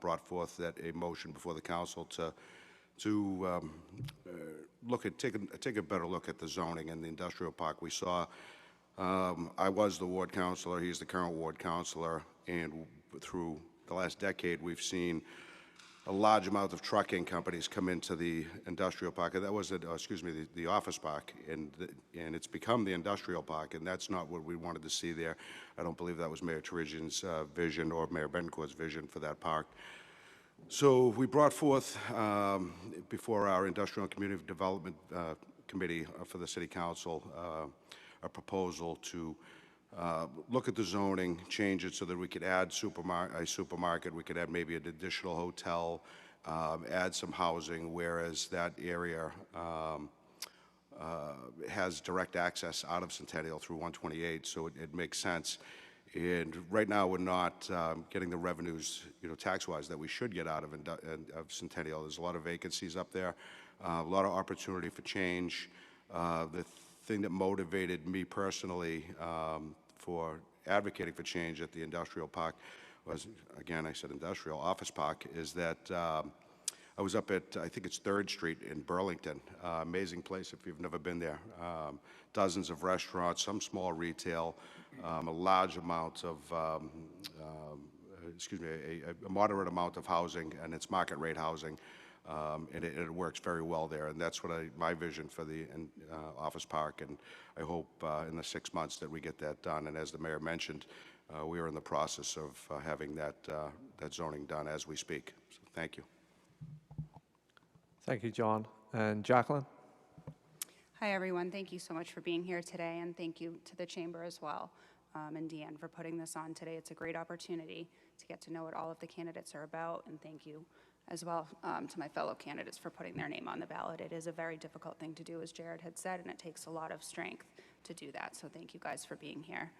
brought forth a motion before the council to take a better look at the zoning in the industrial park. We saw, I was the ward councilor, he's the current ward councilor, and through the last decade, we've seen a large amount of trucking companies come into the industrial park, and that was, the office park, and it's become the industrial park, and that's not what we wanted to see there. I don't believe that was Mayor Terigian's vision or Mayor Bencourt's vision for that park. So we brought forth before our Industrial and Community Development Committee for the City Council a proposal to look at the zoning, change it so that we could add a supermarket, we could add maybe an additional hotel, add some housing, whereas that area has direct access out of Centennial through 128, so it makes sense. And right now, we're not getting the revenues, tax-wise, that we should get out of Centennial. There's a lot of vacancies up there, a lot of opportunity for change. The thing that motivated me personally for advocating for change at the industrial park was, again, I said industrial, office park, is that I was up at, I think it's 3rd Street in Burlington. Amazing place if you've never been there. Dozens of restaurants, some small retail, a large amount of, a moderate amount of housing, and it's market rate housing. And it works very well there, and that's what my vision for the office park, and I hope in the 6 months that we get that done. And as the mayor mentioned, we are in the process of having that zoning done as we speak. So thank you. Thank you, John. And Jacqueline? Hi, everyone. Thank you so much for being here today, and thank you to the Chamber as well, and Deanne for putting this on today. It's a great opportunity to get to know what all of the candidates are about, and thank you as well to my fellow candidates for putting their name on the ballot. It is a very difficult thing to do, as Jared had said, and it takes a lot of strength to do that, so thank you guys for being here.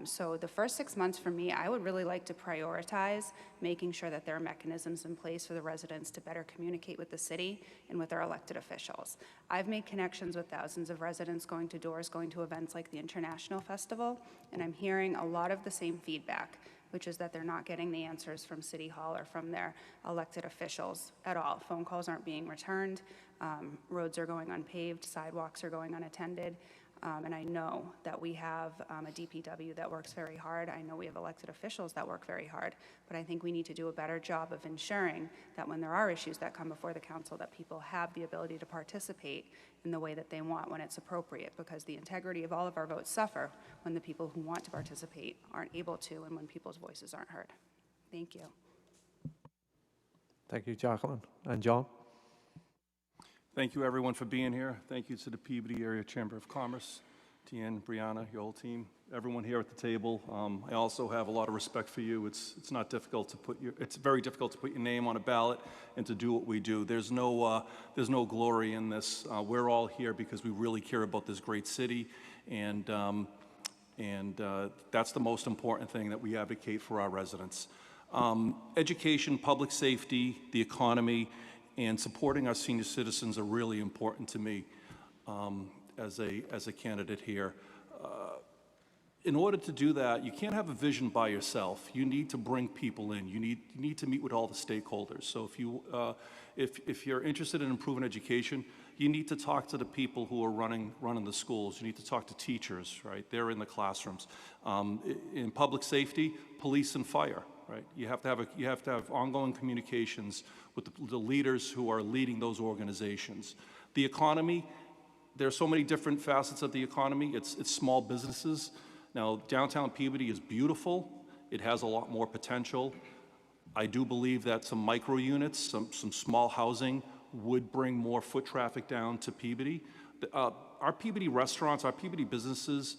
So the first 6 months for me, I would really like to prioritize making sure that there are mechanisms in place for the residents to better communicate with the city and with our elected officials. I've made connections with thousands of residents going to doors, going to events like the International Festival, and I'm hearing a lot of the same feedback, which is that they're not getting the answers from City Hall or from their elected officials at all. Phone calls aren't being returned, roads are going unpaved, sidewalks are going unattended, and I know that we have a DPW that works very hard. I know we have elected officials that work very hard, but I think we need to do a better job of ensuring that when there are issues that come before the council, that people have the ability to participate in the way that they want when it's appropriate, because the integrity of all of our votes suffer when the people who want to participate aren't able to and when people's voices aren't heard. Thank you. Thank you, Jacqueline. And John? Thank you, everyone, for being here. Thank you to the Peabody Area Chamber of Commerce, Deanne, Brianna, your whole team, everyone here at the table. I also have a lot of respect for you. It's not difficult to it's very difficult to put your name on a ballot and to do what we do. There's no glory in this. We're all here because we really care about this great city, and that's the most important thing that we advocate for our residents. Education, public safety, the economy, and supporting our senior citizens are really important to me as a candidate here. In order to do that, you can't have a vision by yourself. You need to bring people in. You need to meet with all the stakeholders. So if you're interested in improving education, you need to talk to the people who are running the schools. You need to talk to teachers, right? They're in the classrooms. In public safety, police and fire, right? You have to have ongoing communications with the leaders who are leading those organizations. The economy, there are so many different facets of the economy. It's small businesses. Now, downtown Peabody is beautiful. It has a lot more potential. I do believe that some micro units, some small housing would bring more foot traffic down to Peabody. Our Peabody restaurants, our Peabody businesses,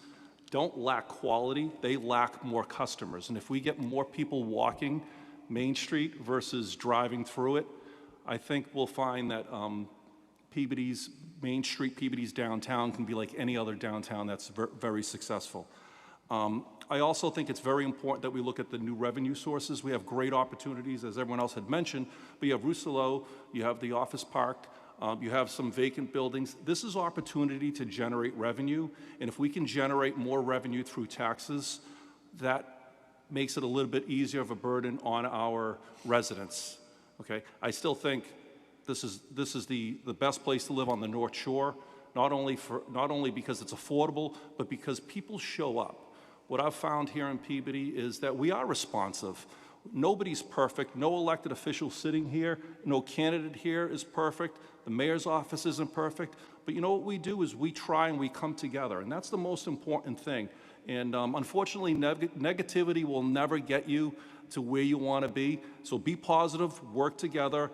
don't lack quality, they lack more customers. And if we get more people walking Main Street versus driving through it, I think we'll find that Peabody's Main Street, Peabody's downtown can be like any other downtown that's very successful. I also think it's very important that we look at the new revenue sources. We have great opportunities, as everyone else had mentioned, but you have Rousselot, you have the office park, you have some vacant buildings. This is opportunity to generate revenue, and if we can generate more revenue through taxes, that makes it a little bit easier of a burden on our residents, okay? I still think this is the best place to live on the North Shore, not only because it's affordable, but because people show up. What I've found here in Peabody is that we are responsive. Nobody's perfect. No elected official sitting here, no candidate here is perfect. The mayor's office isn't perfect. But you know what we do is we try and we come together, and that's the most important thing. And unfortunately, negativity will never get you to where you want to be. So be positive, work together.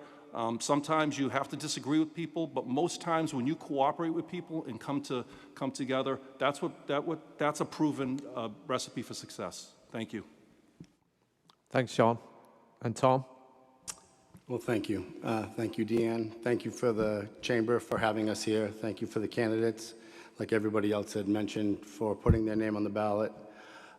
Sometimes you have to disagree with people, but most times when you cooperate with people and come together, that's a proven recipe for success. Thank you. Thanks, John. And Tom? Well, thank you. Thank you, Deanne. Thank you for the chamber for having us here. Thank you for the candidates, like everybody else had mentioned, for putting their name on the ballot.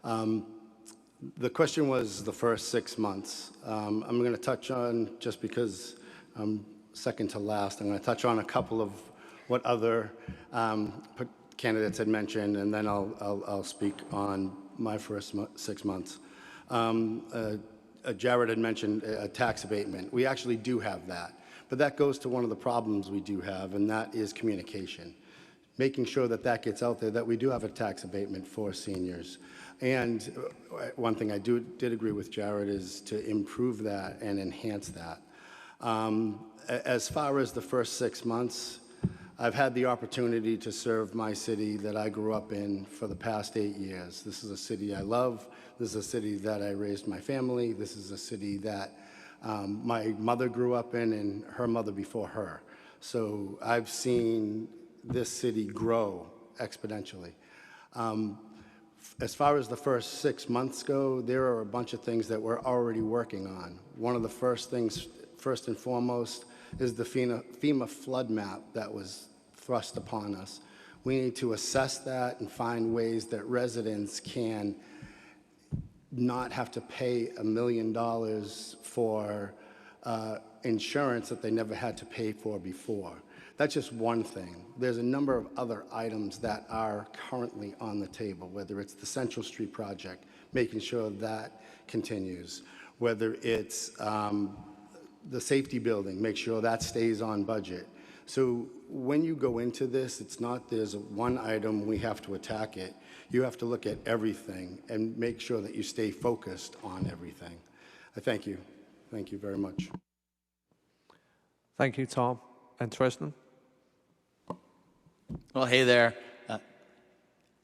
The question was the first 6 months. I'm going to touch on, just because I'm second to last, I'm going to touch on a couple of what other candidates had mentioned, and then I'll speak on my first 6 months. Jared had mentioned a tax abatement. We actually do have that, but that goes to one of the problems we do have, and that is communication. Making sure that that gets out there, that we do have a tax abatement for seniors. And one thing I did agree with Jared is to improve that and enhance that. As far as the first 6 months, I've had the opportunity to serve my city that I grew up in for the past 8 years. This is a city I love. This is a city that I raised my family. This is a city that my mother grew up in and her mother before her. So I've seen this city grow exponentially. As far as the first 6 months go, there are a bunch of things that we're already working on. One of the first things, first and foremost, is the FEMA flood map that was thrust upon us. We need to assess that and find ways that residents can not have to pay $1 million for insurance that they never had to pay for before. That's just one thing. There's a number of other items that are currently on the table, whether it's the Central Street project, making sure that continues, whether it's the safety building, make sure that stays on budget. So when you go into this, it's not there's one item, we have to attack it. You have to look at everything and make sure that you stay focused on everything. I thank you. Thank you very much. Thank you, Tom. And Tristan? Well, hey there.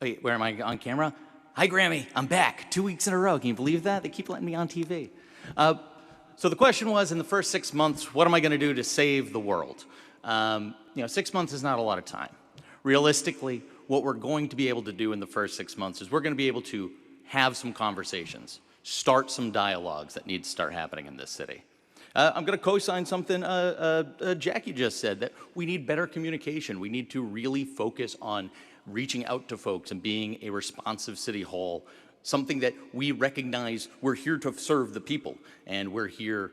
Wait, where am I on camera? Hi, Grammy. I'm back 2 weeks in a row. Can you believe that? They keep letting me on TV. So the question was, in the first 6 months, what am I going to do to save the world? 6 months is not a lot of time. Realistically, what we're going to be able to do in the first 6 months is we're going to be able to have some conversations, start some dialogues that need to start happening in this city. I'm going to co-sign something Jackie just said, that we need better communication. We need to really focus on reaching out to folks and being a responsive city hall, something that we recognize we're here to serve the people, and we're here,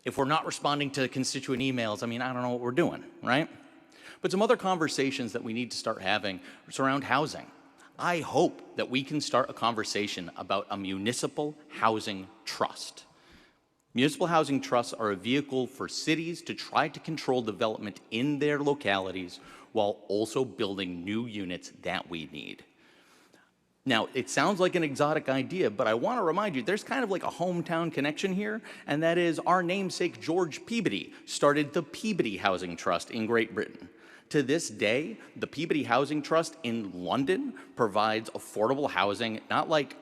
if we're not responding to constituent emails, I mean, I don't know what we're doing, right? But some other conversations that we need to start having surround housing. I hope that we can start a conversation about a municipal housing trust. Municipal housing trusts are a vehicle for cities to try to control development in their localities while also building new units that we need. Now, it sounds like an exotic idea, but I want to remind you, there's kind of like a hometown connection here, and that is our namesake George Peabody started the Peabody Housing Trust in Great Britain. To this day, the Peabody Housing Trust in London provides affordable housing, not like,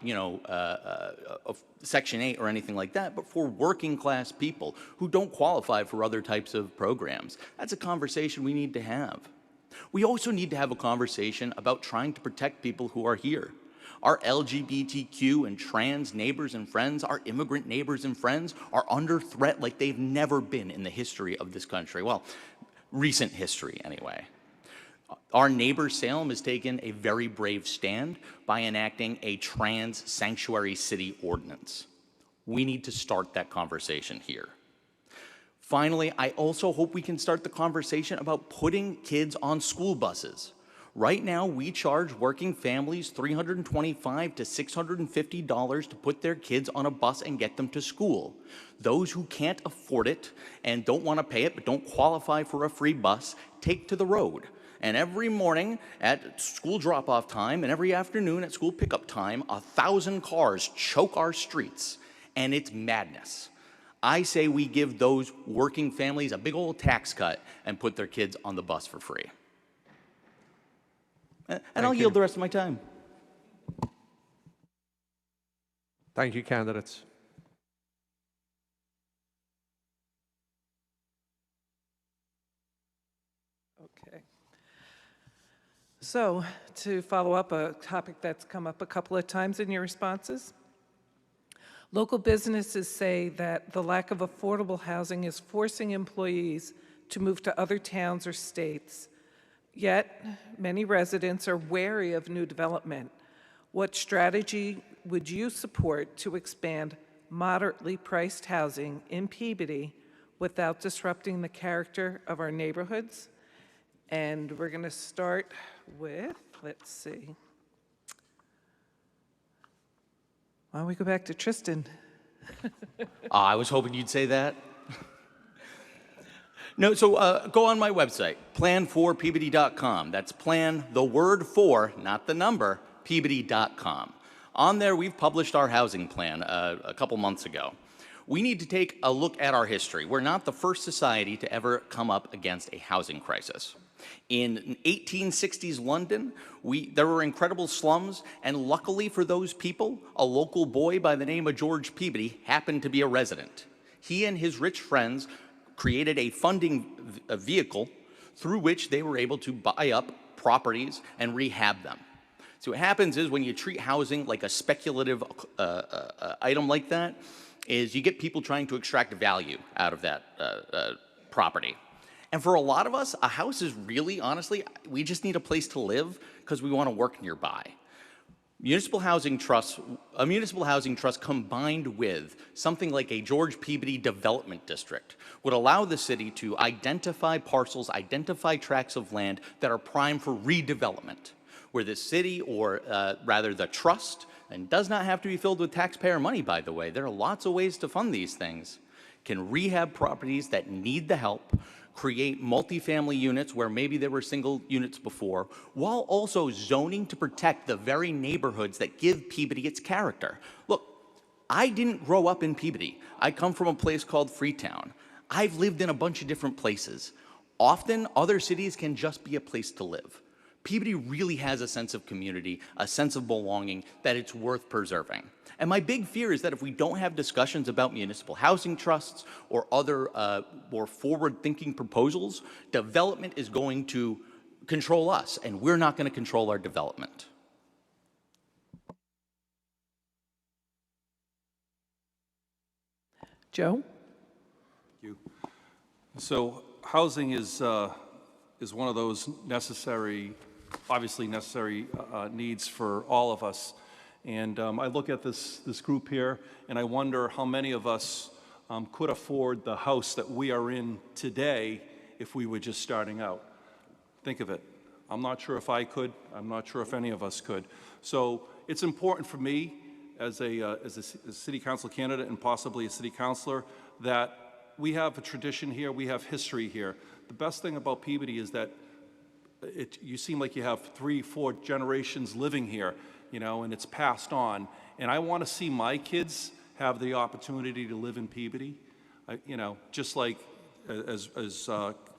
Section 8 or anything like that, but for working class people who don't qualify for other types of programs. That's a conversation we need to have. We also need to have a conversation about trying to protect people who are here. Our LGBTQ and trans neighbors and friends, our immigrant neighbors and friends are under threat like they've never been in the history of this country. Well, recent history anyway. Our neighbor Salem has taken a very brave stand by enacting a trans sanctuary city ordinance. We need to start that conversation here. Finally, I also hope we can start the conversation about putting kids on school buses. Right now, we charge working families $325 to $650 to put their kids on a bus and get them to school. Those who can't afford it and don't want to pay it but don't qualify for a free bus take to the road. And every morning at school drop-off time and every afternoon at school pickup time, 1,000 cars choke our streets, and it's madness. I say we give those working families a big old tax cut and put their kids on the bus for free. And I'll yield the rest of my time. Thank you, candidates. Okay. So, to follow up a topic that's come up a couple of times in your responses, local businesses say that the lack of affordable housing is forcing employees to move to other towns or states. Yet, many residents are wary of new development. What strategy would you support to expand moderately priced housing in Peabody without disrupting the character of our neighborhoods? And we're going to start with, let's see. Why don't we go back to Tristan? I was hoping you'd say that. No, so go on my website, plan4peabody.com. That's plan, the word for, not the number, peabody.com. On there, we've published our housing plan a couple months ago. We need to take a look at our history. We're not the first society to ever come up against a housing crisis. In 1860s London, there were incredible slums, and luckily for those people, a local boy by the name of George Peabody happened to be a resident. He and his rich friends created a funding vehicle through which they were able to buy up properties and rehab them. So what happens is when you treat housing like a speculative item like that, is you get people trying to extract value out of that property. And for a lot of us, a house is really, honestly, we just need a place to live because we want to work nearby. A municipal housing trust combined with something like a George Peabody development district would allow the city to identify parcels, identify tracts of land that are prime for redevelopment, where the city, or rather the trust, and does not have to be filled with taxpayer money, by the way, there are lots of ways to fund these things, can rehab properties that need the help, create multifamily units where maybe there were single units before, while also zoning to protect the very neighborhoods that give Peabody its character. Look, I didn't grow up in Peabody. I come from a place called Freetown. I've lived in a bunch of different places. Often, other cities can just be a place to live. Peabody really has a sense of community, a sense of belonging that it's worth preserving. And my big fear is that if we don't have discussions about municipal housing trusts or other more forward-thinking proposals, development is going to control us, and we're not going to control our development. Joe? Thank you. So housing is one of those obviously necessary needs for all of us. And I look at this group here, and I wonder how many of us could afford the house that we are in today if we were just starting out. Think of it. I'm not sure if I could. I'm not sure if any of us could. So it's important for me as a city council candidate and possibly a city councilor that we have a tradition here, we have history here. The best thing about Peabody is that you seem like you have 3-4 generations living here, you know, and it's passed on. And I want to see my kids have the opportunity to live in Peabody, you know, just like as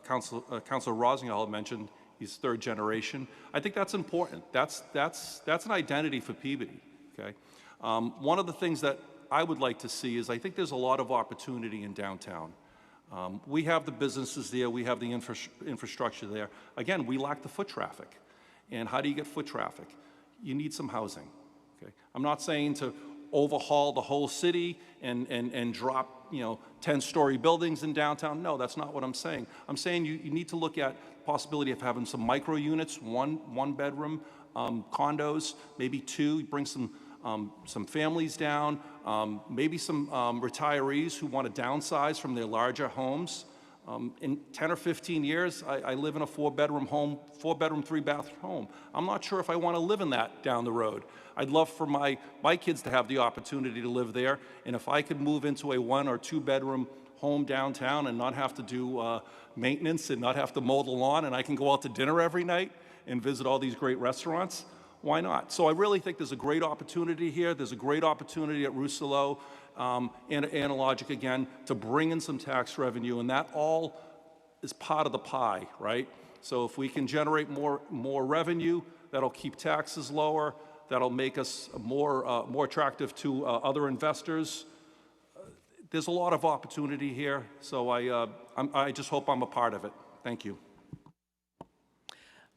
Councilor Rosengall mentioned, he's third generation. I think that's important. That's an identity for Peabody. Okay. One of the things that I would like to see is I think there's a lot of opportunity in downtown. We have the businesses there, we have the infrastructure there. Again, we lack the foot traffic. And how do you get foot traffic? You need some housing. Okay? I'm not saying to overhaul the whole city and drop 10-story buildings in downtown. No, that's not what I'm saying. I'm saying you need to look at the possibility of having some micro units, one bedroom condos, maybe two, bring some families down, maybe some retirees who want to downsize from their larger homes. In 10 or 15 years, I live in a four-bedroom home, four-bedroom, three-bathroom home. I'm not sure if I want to live in that down the road. I'd love for my kids to have the opportunity to live there, and if I could move into a one- or two-bedroom home downtown and not have to do maintenance and not have to mow the lawn, and I can go out to dinner every night and visit all these great restaurants, why not? So I really think there's a great opportunity here. There's a great opportunity at Rousselot and Analogic again to bring in some tax revenue, and that all is part of the pie, right? So if we can generate more revenue, that'll keep taxes lower, that'll make us more attractive to other investors. There's a lot of opportunity here, so I just hope I'm a part of it. Thank you.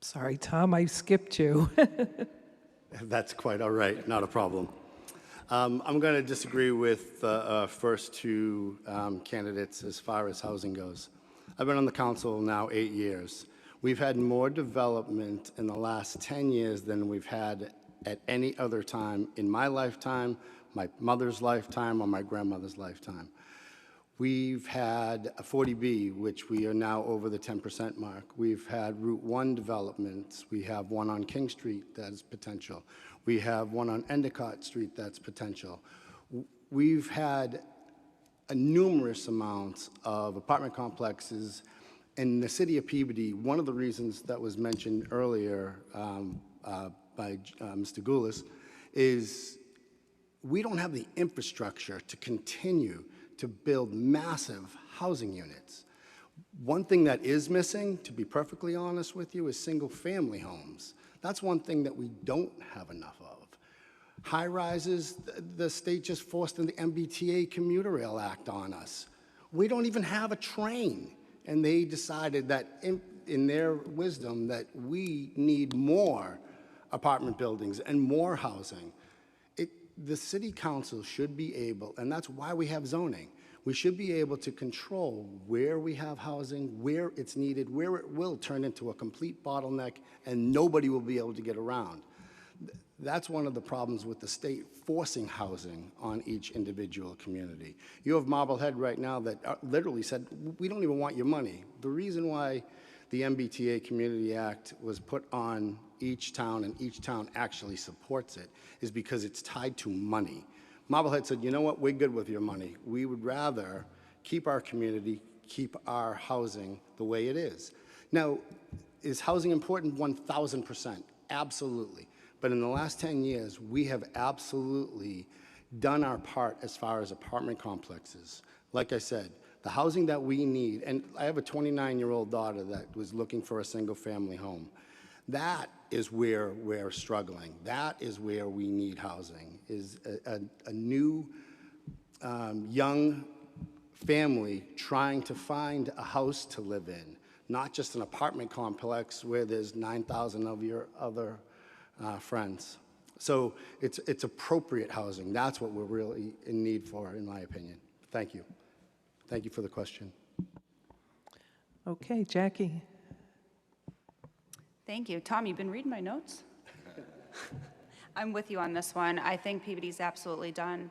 Sorry, Tom, I skipped you. That's quite all right, not a problem. I'm going to disagree with the first two candidates as far as housing goes. I've been on the council now 8 years. We've had more development in the last 10 years than we've had at any other time in my lifetime, my mother's lifetime, or my grandmother's lifetime. We've had a 40B, which we are now over the 10% mark. We've had Route 1 developments. We have one on King Street that is potential. We have one on Endicott Street that's potential. We've had numerous amounts of apartment complexes in the city of Peabody. One of the reasons that was mentioned earlier by Mr. Goulis is we don't have the infrastructure to continue to build massive housing units. One thing that is missing, to be perfectly honest with you, is single-family homes. That's one thing that we don't have enough of. High-rises, the state just forced in the MBTA Commuter Rail Act on us. We don't even have a train, and they decided that in their wisdom that we need more apartment buildings and more housing. The city council should be able, and that's why we have zoning, we should be able to control where we have housing, where it's needed, where it will turn into a complete bottleneck and nobody will be able to get around. That's one of the problems with the state forcing housing on each individual community. You have Marblehead right now that literally said, we don't even want your money. The reason why the MBTA Community Act was put on each town and each town actually supports it is because it's tied to money. Marblehead said, you know what, we're good with your money. We would rather keep our community, keep our housing the way it is. Now, is housing important? 1,000%, absolutely. But in the last 10 years, we have absolutely done our part as far as apartment complexes. Like I said, the housing that we need, and I have a 29-year-old daughter that was looking for a single-family home. That is where we're struggling. That is where we need housing, is a new young family trying to find a house to live in, not just an apartment complex where there's 9,000 of your other friends. So it's appropriate housing. That's what we're really in need for, in my opinion. Thank you. Thank you for the question. Okay, Jackie. Thank you. Tom, you've been reading my notes? I'm with you on this one. I think Peabody's absolutely done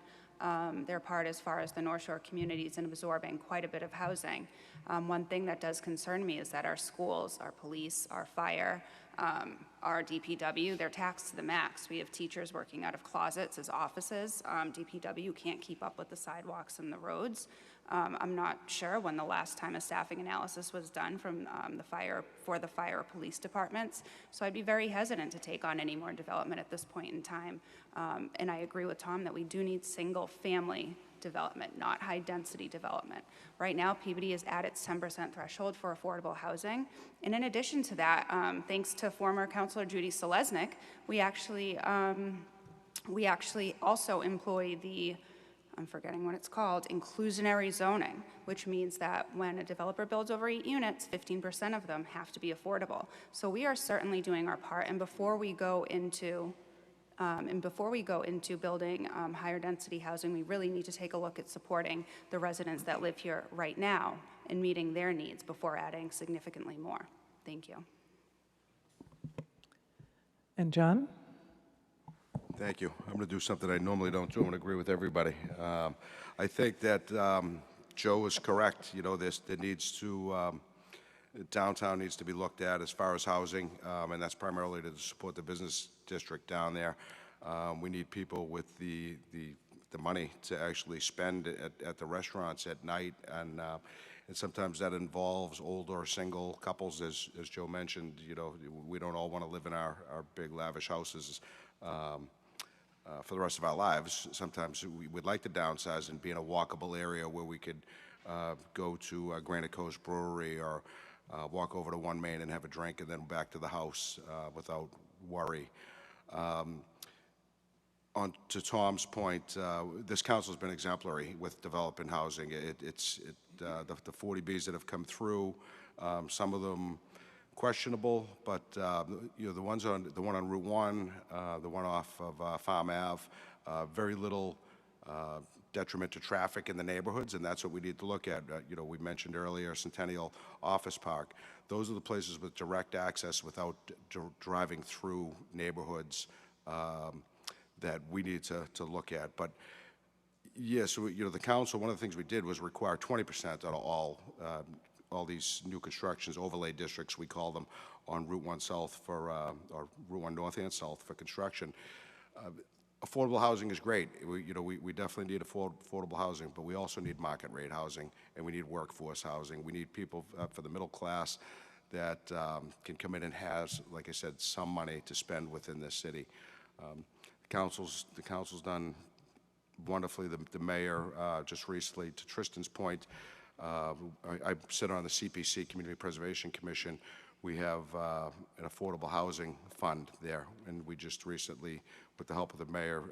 their part as far as the North Shore communities in absorbing quite a bit of housing. One thing that does concern me is that our schools, our police, our fire, our DPW, they're taxed to the max. We have teachers working out of closets as offices. DPW can't keep up with the sidewalks and the roads. I'm not sure when the last time a staffing analysis was done from the fire or police departments. So I'd be very hesitant to take on any more development at this point in time. And I agree with Tom that we do need single family development, not high density development. Right now, Peabody is at its 10% threshold for affordable housing. And in addition to that, thanks to former Councilor Judy Selesnik, we actually also employ the I'm forgetting what it's called, inclusionary zoning, which means that when a developer builds over 8 units, 15% of them have to be affordable. So we are certainly doing our part, and before we go into building higher density housing, we really need to take a look at supporting the residents that live here right now and meeting their needs before adding significantly more. Thank you. And John? Thank you. I'm going to do something I normally don't do. I'm going to agree with everybody. I think that Joe is correct. You know, there needs to, downtown needs to be looked at as far as housing, and that's primarily to support the business district down there. We need people with the money to actually spend at the restaurants at night, and sometimes that involves older single couples, as Joe mentioned. You know, we don't all want to live in our big lavish houses for the rest of our lives. Sometimes we would like to downsize and be in a walkable area where we could go to Granite Coast Brewery or walk over to One Main and have a drink and then back to the house without worry. On to Tom's point, this council's been exemplary with developing housing. The 40Bs that have come through, some of them questionable, but you know, the one on Route 1, the one off of Farm Ave, very little detriment to traffic in the neighborhoods, and that's what we need to look at. You know, we mentioned earlier Centennial Office Park. Those are the places with direct access without driving through neighborhoods that we need to look at. But yes, you know, the council, one of the things we did was require 20% out of all these new constructions, overlay districts, we call them, on Route 1 South for, or Route 1 North and South for construction. Affordable housing is great. We definitely need affordable housing, but we also need market rate housing, and we need workforce housing. We need people for the middle class that can come in and has, like I said, some money to spend within this city. The council's done wonderfully. The mayor just recently, to Tristan's point, I sit on the CPC, Community Preservation Commission. We have an affordable housing fund there, and we just recently, with the help of the mayor,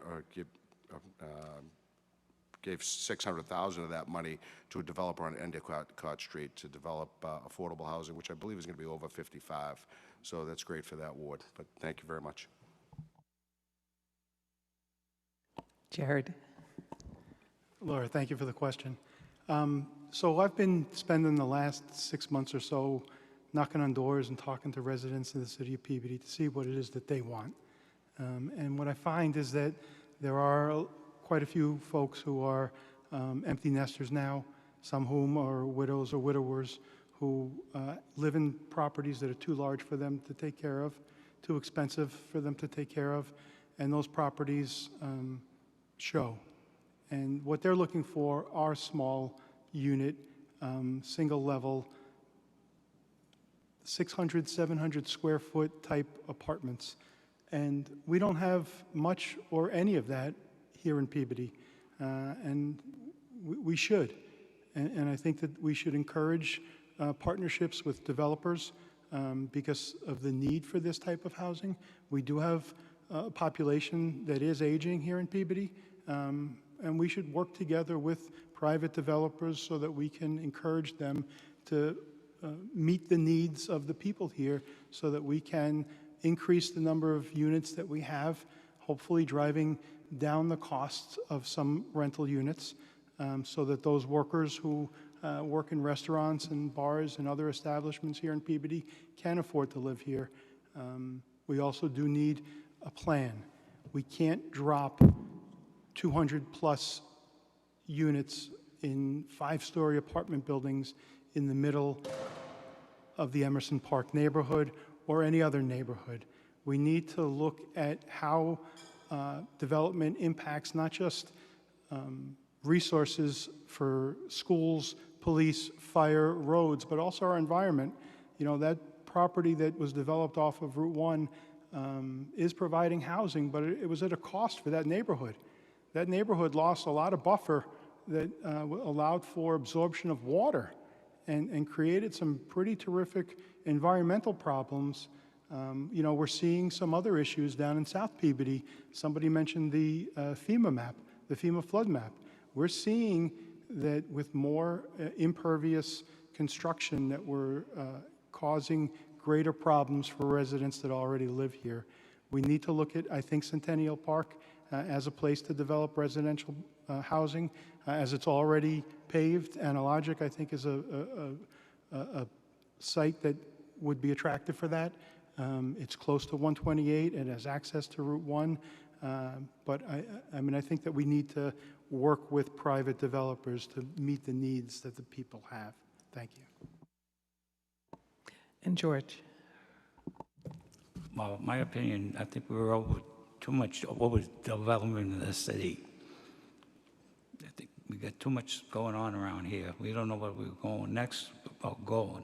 gave $600,000 of that money to a developer on Endicott Street to develop affordable housing, which I believe is going to be over 55. So that's great for that ward. But thank you very much. Jared? Laura, thank you for the question. So I've been spending the last 6 months or so knocking on doors and talking to residents in the city of Peabody to see what it is that they want. And what I find is that there are quite a few folks who are empty nesters now, some whom are widows or widowers who live in properties that are too large for them to take care of, too expensive for them to take care of, and those properties show. And what they're looking for are small unit, single level, 600, 700 square foot type apartments. And we don't have much or any of that here in Peabody. And we should. And I think that we should encourage partnerships with developers because of the need for this type of housing. We do have a population that is aging here in Peabody. And we should work together with private developers so that we can encourage them to meet the needs of the people here so that we can increase the number of units that we have, hopefully driving down the costs of some rental units so that those workers who work in restaurants and bars and other establishments here in Peabody can afford to live here. We also do need a plan. We can't drop 200 plus units in 5-story apartment buildings in the middle of the Emerson Park neighborhood or any other neighborhood. We need to look at how development impacts not just resources for schools, police, fire, roads, but also our environment. You know, that property that was developed off of Route 1 is providing housing, but it was at a cost for that neighborhood. That neighborhood lost a lot of buffer that allowed for absorption of water and created some pretty terrific environmental problems. You know, we're seeing some other issues down in South Peabody. Somebody mentioned the FEMA map, the FEMA flood map. we're seeing that with more impervious construction that we're causing greater problems for residents that already live here. We need to look at, I think, Centennial Park as a place to develop residential housing, as it's already paved. Analogic, I think, is a site that would be attractive for that. It's close to 128. It has access to Route 1. But I mean, I think that we need to work with private developers to meet the needs that the people have. Thank you. And George? Well, my opinion, I think we're over too much over development in the city. I think we got too much going on around here. We don't know where we're going next or going.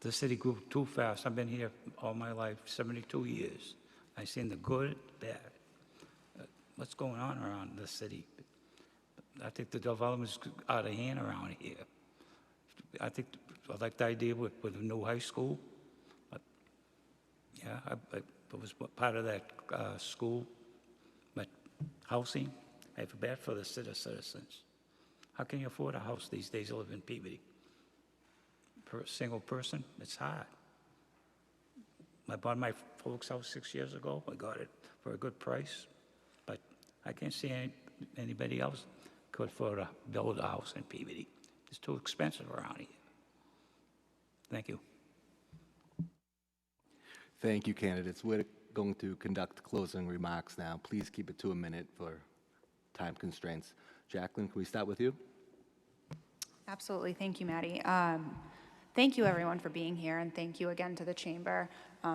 The city grew too fast. I've been here all my life, 72 years. I've seen the good, bad. What's going on around the city? I think the development's out of hand around here. I like the idea with a new high school. Yeah, I was part of that school, but housing, I feel bad for the citizens. How can you afford a house these days to live in Peabody? For a single person, it's hard. I bought my folks' house 6 years ago. I got it for a good price, but I can't see anybody else could afford to build a house in Peabody. It's too expensive around here. Thank you. Thank you, candidates. We're going to conduct closing remarks now. Please keep it to a minute for time constraints. Jacqueline, can we start with you? Absolutely. Thank you, Maddie. Thank you, everyone, for being here, and thank you again to the Chamber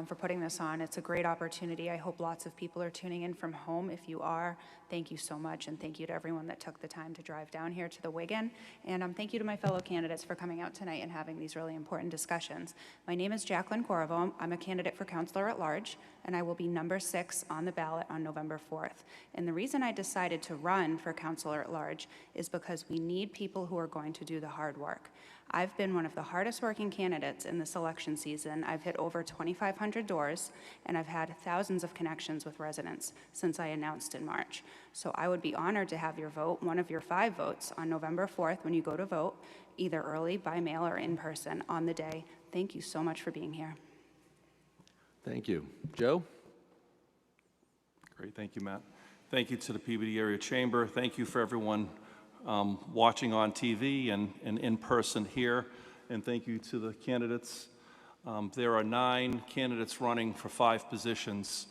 for putting this on. It's a great opportunity. I hope lots of people are tuning in from home. If you are, thank you so much, and thank you to everyone that took the time to drive down here to the Wigan. And thank you to my fellow candidates for coming out tonight and having these really important discussions. My name is Jacqueline Corvo. I'm a candidate for Councilor at Large, and I will be number 6 on the ballot on November 4th. And the reason I decided to run for Councilor at Large is because we need people who are going to do the hard work. I've been one of the hardest working candidates in this election season. I've hit over 2,500 doors, and I've had thousands of connections with residents since I announced in March. So I would be honored to have your vote, one of your 5 votes, on November 4th when you go to vote, either early, by mail, or in person on the day. Thank you so much for being here. Thank you. Joe? Great, thank you, Matt. Thank you to the Peabody Area Chamber. Thank you for everyone watching on TV and in person here. And thank you to the candidates. There are 9 candidates running for 5 positions.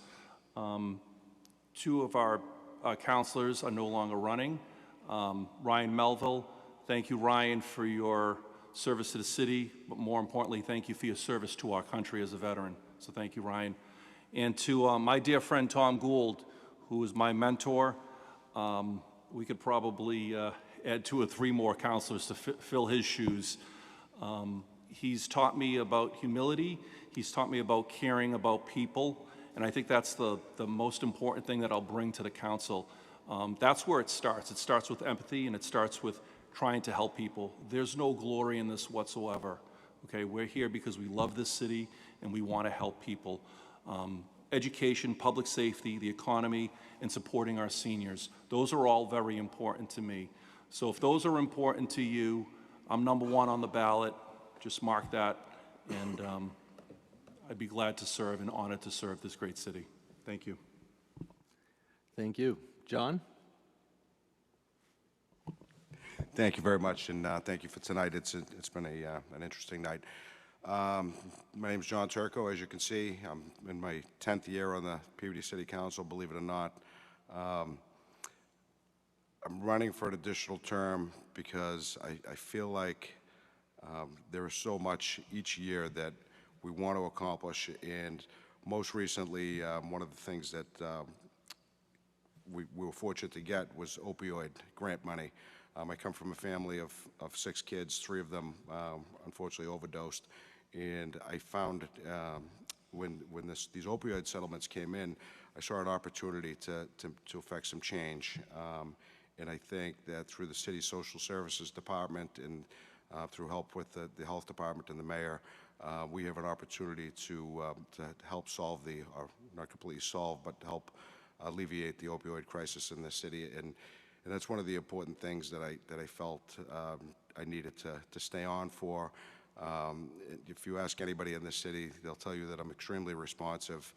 2 of our councilors are no longer running. Ryan Melville, thank you, Ryan, for your service to the city, but more importantly, thank you for your service to our country as a veteran. So thank you, Ryan. And to my dear friend Tom Gould, who is my mentor. We could probably add 2 or 3 more counselors to fill his shoes. He's taught me about humility. He's taught me about caring about people. And I think that's the most important thing that I'll bring to the council. That's where it starts. It starts with empathy, and it starts with trying to help people. There's no glory in this whatsoever. Okay, we're here because we love this city and we want to help people. Education, public safety, the economy, and supporting our seniors. Those are all very important to me. So if those are important to you, I'm number 1 on the ballot. Just mark that, and I'd be glad to serve and honored to serve this great city. Thank you. Thank you. John? Thank you very much, and thank you for tonight. It's been an interesting night. My name is John Turco. As you can see, I'm in my 10th year on the Peabody City Council, believe it or not. I'm running for an additional term because I feel like there is so much each year that we want to accomplish, and most recently, one of the things that we were fortunate to get was opioid grant money. I come from a family of 6 kids, 3 of them unfortunately overdosed. And I found when these opioid settlements came in, I saw an opportunity to affect some change. And I think that through the city social services department and through help with the health department and the mayor, we have an opportunity to help solve or not completely solve, but help alleviate the opioid crisis in the city. And And that's one of the important things that I felt I needed to stay on for. If you ask anybody in this city, they'll tell you that I'm extremely responsive.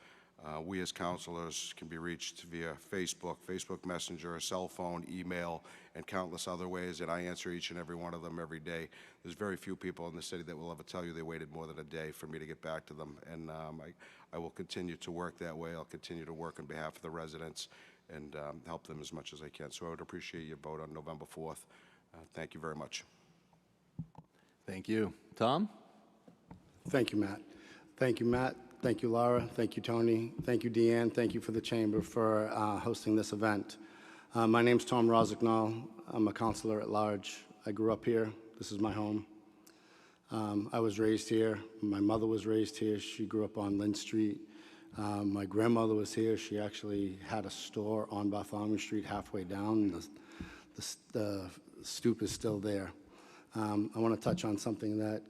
We as councilors can be reached via Facebook Messenger, cell phone, email, and countless other ways, and I answer each and every one of them every day. There's very few people in the city that will ever tell you they waited more than a day for me to get back to them, and I will continue to work that way. I'll continue to work on behalf of the residents and help them as much as I can. So I would appreciate your vote on November 4th. Thank you very much. Thank you. Tom? Thank you, Matt. Thank you, Matt. Thank you, Laura. Thank you, Tony. Thank you, Deanne. Thank you for the Chamber for hosting this event. My name's Tom Rosignol. I'm a counselor at large. I grew up here. This is my home. I was raised here. My mother was raised here. She grew up on Lynn Street. My grandmother was here. She actually had a store on Bartholomew Street halfway down. The stoop is still there. I want to touch on something that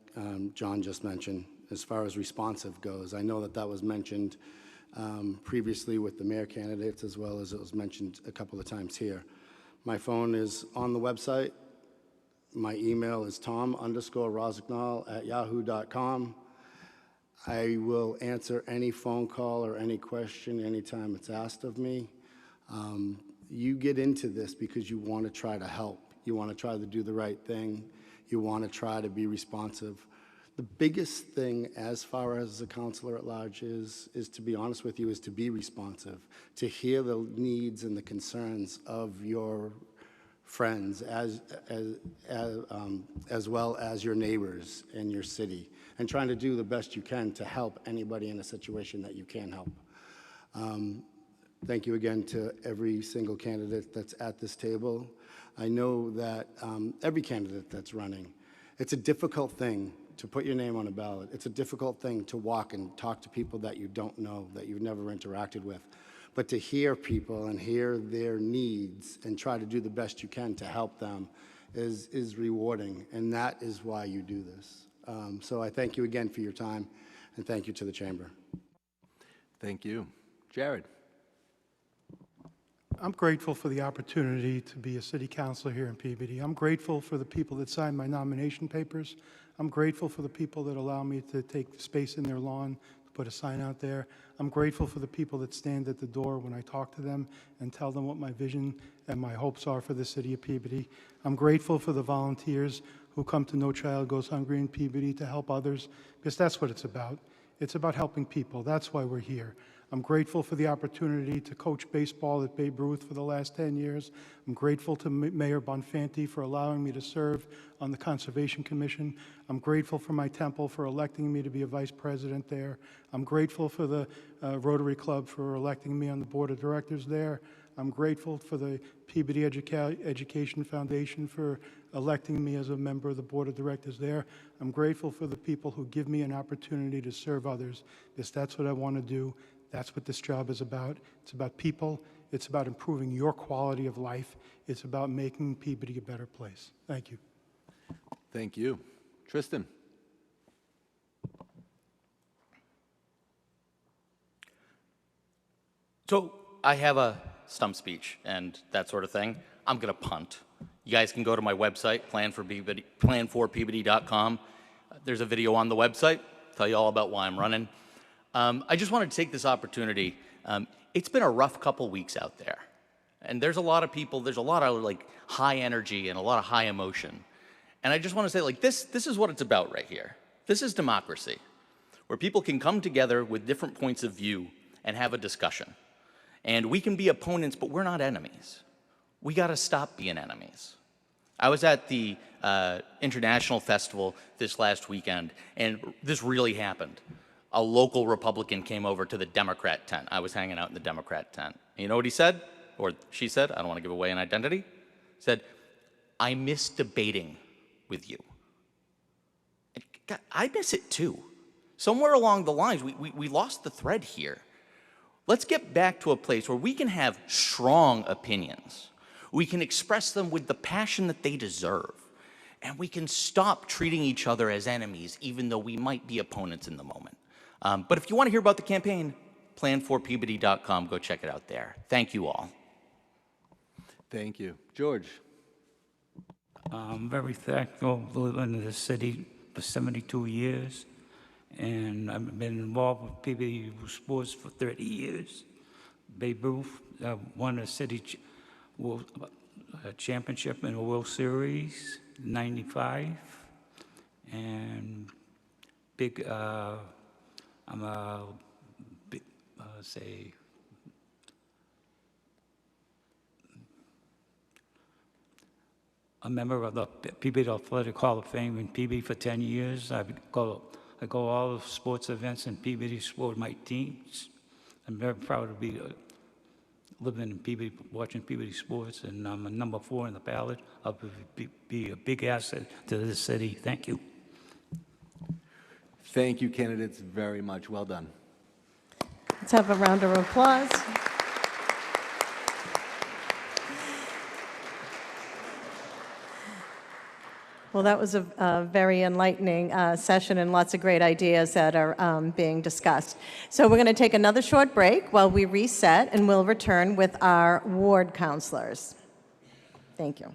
John just mentioned as far as responsive goes. I know that that was mentioned previously with the mayor candidates, as well as it was mentioned a couple of times here. My phone is on the website. My email is tom_rosignol@yahoo.com. I will answer any phone call or any question anytime it's asked of me. You get into this because you want to try to help. You want to try to do the right thing. You want to try to be responsive. The biggest thing as far as a counselor at large is to be honest with you, is to be responsive, to hear the needs and the concerns of your friends as well as your neighbors in your city, and trying to do the best you can to help anybody in a situation that you can help. Thank you again to every single candidate that's at this table. I know that every candidate that's running, it's a difficult thing to put your name on a ballot. It's a difficult thing to walk and talk to people that you don't know, that you've never interacted with. But to hear people and hear their needs and try to do the best you can to help them is rewarding, and that is why you do this. So I thank you again for your time, and thank you to the Chamber. Thank you. Jared? I'm grateful for the opportunity to be a city councilor here in Peabody. I'm grateful for the people that signed my nomination papers. I'm grateful for the people that allow me to take space in their lawn to put a sign out there. I'm grateful for the people that stand at the door when I talk to them and tell them what my vision and my hopes are for the city of Peabody. I'm grateful for the volunteers who come to No Child Goes Hungry in Peabody to help others, because that's what it's about. It's about helping people. That's why we're here. I'm grateful for the opportunity to coach baseball at Babe Ruth for the last 10 years. I'm grateful to Mayor Bonfanti for allowing me to serve on the Conservation Commission. I'm grateful for my temple for electing me to be a vice president there. I'm grateful for the Rotary Club for electing me on the board of directors there. I'm grateful for the Peabody Education Foundation for electing me as a member of the board of directors there. I'm grateful for the people who give me an opportunity to serve others, because that's what I want to do. That's what this job is about. It's about people. It's about improving your quality of life. It's about making Peabody a better place. Thank you. Thank you. Tristan? So I have a stump speech and that sort of thing. I'm going to punt. You guys can go to my website, planforpeabody.com. There's a video on the website. Tell you all about why I'm running. I just wanted to take this opportunity. It's been a rough couple weeks out there. And there's a lot of people, there's a lot of like high energy and a lot of high emotion. And I just want to say, like, this is what it's about right here. This is democracy, where people can come together with different points of view and have a discussion. And we can be opponents, but we're not enemies. We got to stop being enemies. I was at the International Festival this last weekend, and this really happened. A local Republican came over to the Democrat tent. I was hanging out in the Democrat tent. And you know what he said? Or she said, I don't want to give away an identity. Said, I miss debating with you. And God, I miss it too. Somewhere along the lines, we lost the thread here. Let's get back to a place where we can have strong opinions. We can express them with the passion that they deserve. And we can stop treating each other as enemies, even though we might be opponents in the moment. But if you want to hear about the campaign, planforpeabody.com. Go check it out there. Thank you all. Thank you. George? I'm very thankful for living in this city for 72 years, and I've been involved with Peabody sports for 30 years. Babe Ruth won a city championship in the World Series in '95, and I'm a big, say, a member of the Peabody Athletic Hall of Fame in Peabody for 10 years. I go all the sports events in Peabody, support my teams. I'm very proud to be living in Peabody, watching Peabody sports, and I'm a number 4 in the ballot. I'll be a big asset to this city. Thank you. Thank you, candidates, very much. Well done. Let's have a round of applause. Well, that was a very enlightening session and lots of great ideas that are being discussed. So we're going to take another short break while we reset, and we'll return with our ward counselors. Thank you.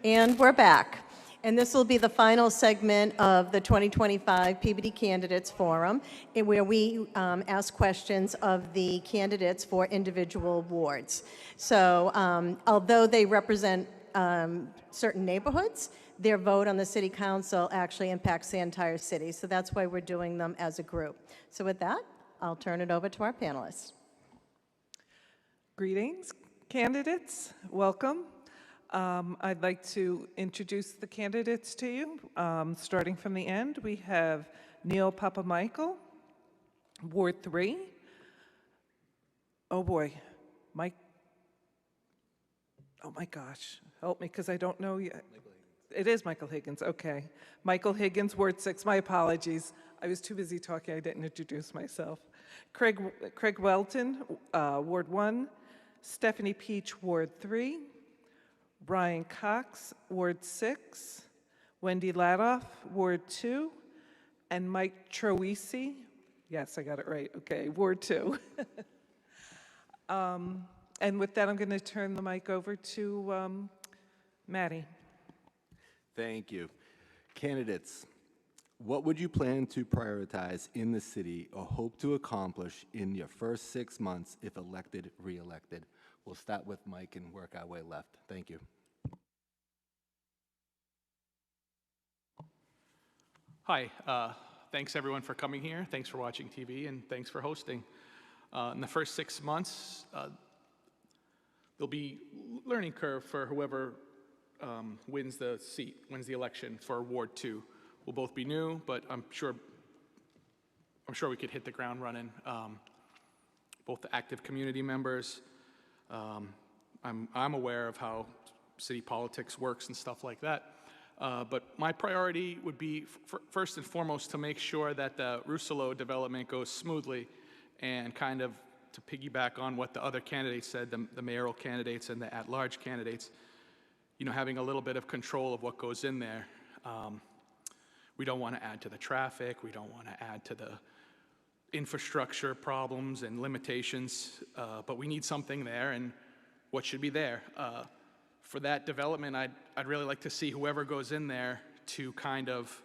And we're back. And this will be the final segment of the 2025 Peabody Candidates Forum, where we ask questions of the candidates for individual wards. So although they represent certain neighborhoods, their vote on the city council actually impacts the entire city. So that's why we're doing them as a group. So with that, I'll turn it over to our panelists. Greetings, candidates. Welcome. I'd like to introduce the candidates to you. Starting from the end, we have Neil Papamichael, Ward 3. Oh boy, Mike. Oh my gosh, help me because I don't know yet. It is Michael Higgins, okay. Michael Higgins, Ward 6, my apologies. I was too busy talking, I didn't introduce myself. Craig Welton, Ward 1. Stephanie Peach, Ward 3. Brian Cox, Ward 6, Wendy Ladoff, Ward 2, and Mike Troisi, yes, I got it right, okay, Ward 2. And with that, I'm going to turn the mic over to Maddie. Thank you. Candidates, what would you plan to prioritize in the city or hope to accomplish in your first 6 months if elected, re-elected? We'll start with Mike and work our way left. Thank you. Hi, thanks everyone for coming here. Thanks for watching TV and thanks for hosting. In the first 6 months, there'll be learning curve for whoever wins the seat, wins the election for Ward 2. We'll both be new, but I'm sure we could hit the ground running. Both the active community members. I'm aware of how city politics works and stuff like that. But my priority would be, first and foremost, to make sure that the Rousselot development goes smoothly and kind of to piggyback on what the other candidates said, the mayoral candidates and the at-large candidates, you know, having a little bit of control of what goes in there. We don't want to add to the traffic. We don't want to add to the infrastructure problems and limitations, but we need something there, and what should be there? For that development, I'd really like to see whoever goes in there to kind of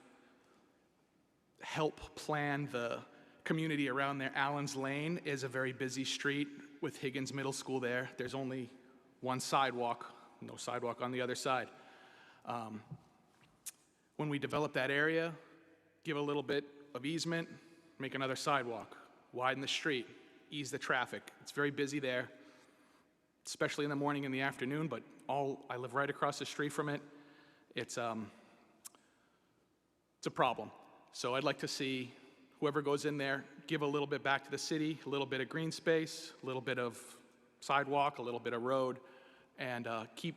help plan the community around there. Allen's Lane is a very busy street with Higgins Middle School there. There's only one sidewalk, no sidewalk on the other side. When we develop that area, give a little bit of easement, make another sidewalk, widen the street, ease the traffic. It's very busy there, especially in the morning and the afternoon, but I live right across the street from it. It's a problem. So I'd like to see whoever goes in there give a little bit back to the city, a little bit of green space, a little bit of sidewalk, a little bit of road, and keep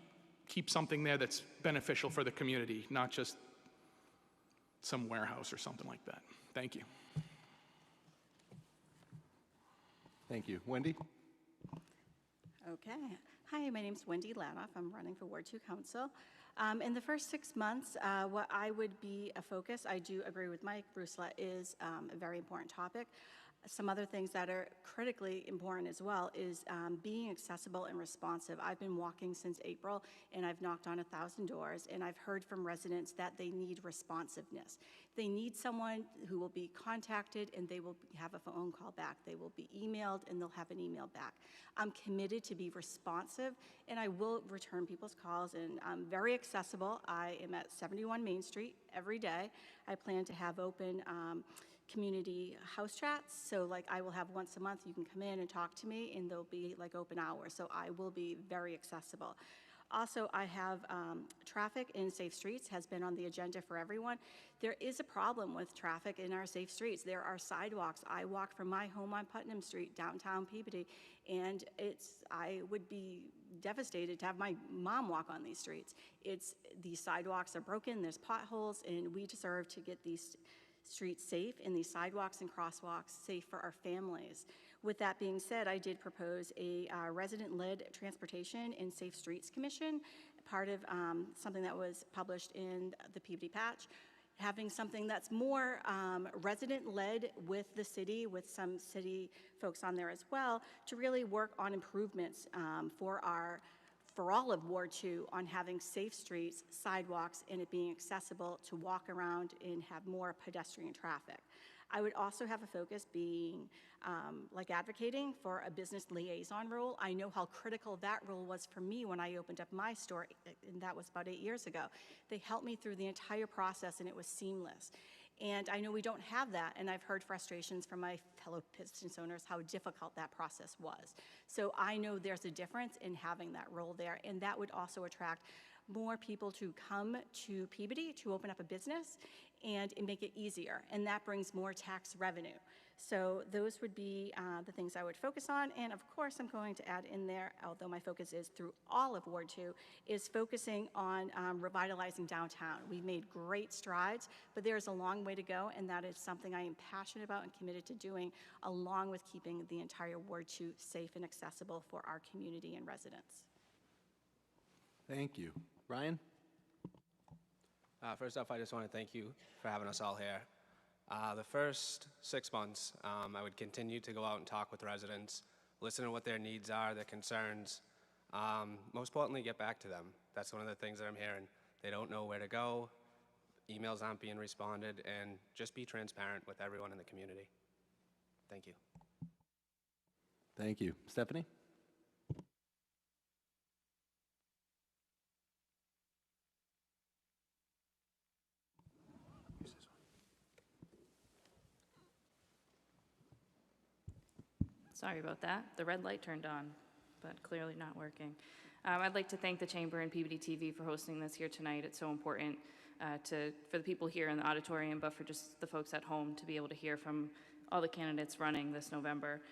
something there that's beneficial for the community, not just some warehouse or something like that. Thank you. Thank you. Wendy? Okay. Hi, my name's Wendy Ladoff. I'm running for Ward 2 Council. In the first 6 months, what I would be a focus, I do agree with Mike, Bruce is a very important topic. Some other things that are critically important as well is being accessible and responsive. I've been walking since April, and I've knocked on 1,000 doors, and I've heard from residents that they need responsiveness. They need someone who will be contacted, and they will have a phone call back. They will be emailed, and they'll have an email back. I'm committed to be responsive, and I will return people's calls, and I'm very accessible. I am at 71 Main Street every day. I plan to have open community house chats, so like I will have once a month you can come in and talk to me, and there'll be like open hours, so I will be very accessible. Also, I have traffic in safe streets has been on the agenda for everyone. There is a problem with traffic in our safe streets. There are sidewalks. I walk from my home on Putnam Street, downtown Peabody, and I would be devastated to have my mom walk on these streets. These sidewalks are broken, there's potholes, and we deserve to get these streets safe and these sidewalks and crosswalks safe for our families. With that being said, I did propose a resident-led transportation and safe streets commission, part of something that was published in the Peabody Patch, having something that's more resident-led with the city, with some city folks on there as well, to really work on improvements for our for all of Ward 2 on having safe streets, sidewalks, and it being accessible to walk around and have more pedestrian traffic. I would also have a focus being like advocating for a business liaison role. I know how critical that role was for me when I opened up my store, and that was about 8 years ago. They helped me through the entire process, and it was seamless. And I know we don't have that, and I've heard frustrations from my fellow business owners how difficult that process was. So I know there's a difference in having that role there, and that would also attract more people to come to Peabody to open up a business and make it easier, and that brings more tax revenue. So those would be the things I would focus on, and of course I'm going to add in there, although my focus is through all of Ward 2, is focusing on revitalizing downtown. We've made great strides, but there's a long way to go, and that is something I am passionate about and committed to doing, along with keeping the entire Ward 2 safe and accessible for our community and residents. Thank you. Ryan? First off, I just want to thank you for having us all here. The first 6 months, I would continue to go out and talk with residents, listen to what their needs are, their concerns. Most importantly, get back to them. That's one of the things that I'm hearing. They don't know where to go, emails aren't being responded, and just be transparent with everyone in the community. Thank you. Thank you. Stephanie? Sorry about that. The red light turned on, but clearly not working. I'd like to thank the Chamber and Peabody TV for hosting this here tonight. It's so important for the people here in the auditorium, but for just the folks at home to be able to hear from all the candidates running this November.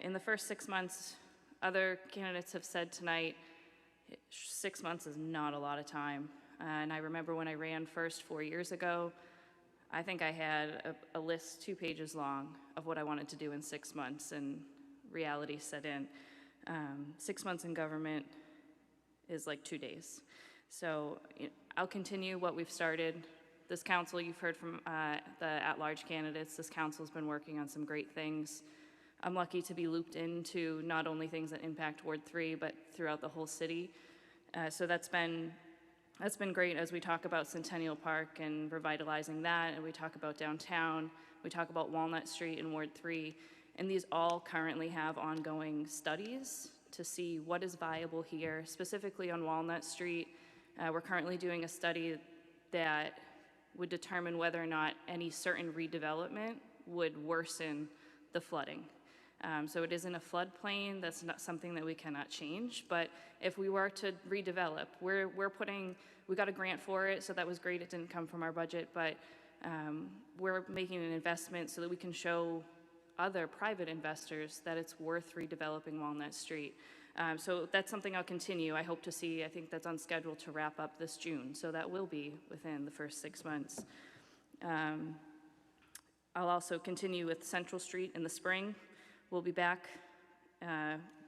In the first 6 months, other candidates have said tonight, 6 months is not a lot of time. And I remember when I ran first 4 years ago, I think I had a list 2 pages long of what I wanted to do in 6 months, and reality set in. 6 months in government is like 2 days. So I'll continue what we've started. This council, you've heard from the at-large candidates, this council's been working on some great things. I'm lucky to be looped into not only things that impact Ward 3, but throughout the whole city. So that's been great as we talk about Centennial Park and revitalizing that, and we talk about downtown, we talk about Walnut Street and Ward 3, and these all currently have ongoing studies to see what is viable here. Specifically on Walnut Street, we're currently doing a study that would determine whether or not any certain redevelopment would worsen the flooding. So it is in a floodplain. That's not something that we cannot change. But if we were to redevelop, we got a grant for it, so that was great. It didn't come from our budget, but we're making an investment so that we can show other private investors that it's worth redeveloping Walnut Street. So that's something I'll continue. I hope to see, I think that's on schedule to wrap up this June. So that will be within the first 6 months. I'll also continue with Central Street in the spring. We'll be back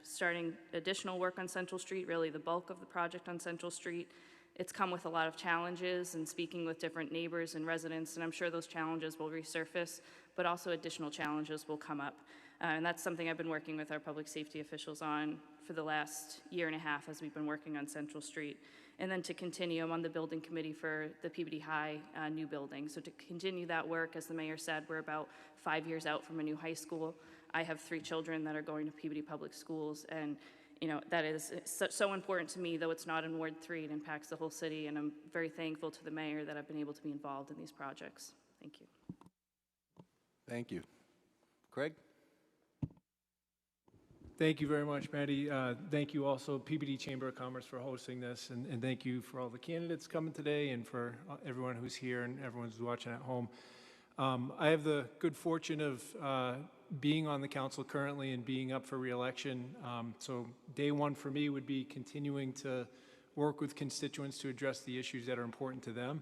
starting additional work on Central Street, really the bulk of the project on Central Street. It's come with a lot of challenges and speaking with different neighbors and residents, and I'm sure those challenges will resurface, but also additional challenges will come up. And that's something I've been working with our public safety officials on for the last year and a half as we've been working on Central Street. And then to continue, I'm on the building committee for the Peabody High new building. So to continue that work, as the mayor said, we're about 5 years out from a new high school. I have 3 children that are going to Peabody Public Schools, and that is so important to me, though it's not in Ward 3, it impacts the whole city, and I'm very thankful to the mayor that I've been able to be involved in these projects. Thank you. Thank you. Craig? Thank you very much, Maddie. Thank you also, Peabody Chamber of Commerce, for hosting this, and thank you for all the candidates coming today and for everyone who's here and everyone who's watching at home. I have the good fortune of being on the council currently and being up for re-election. So day one for me would be continuing to work with constituents to address the issues that are important to them.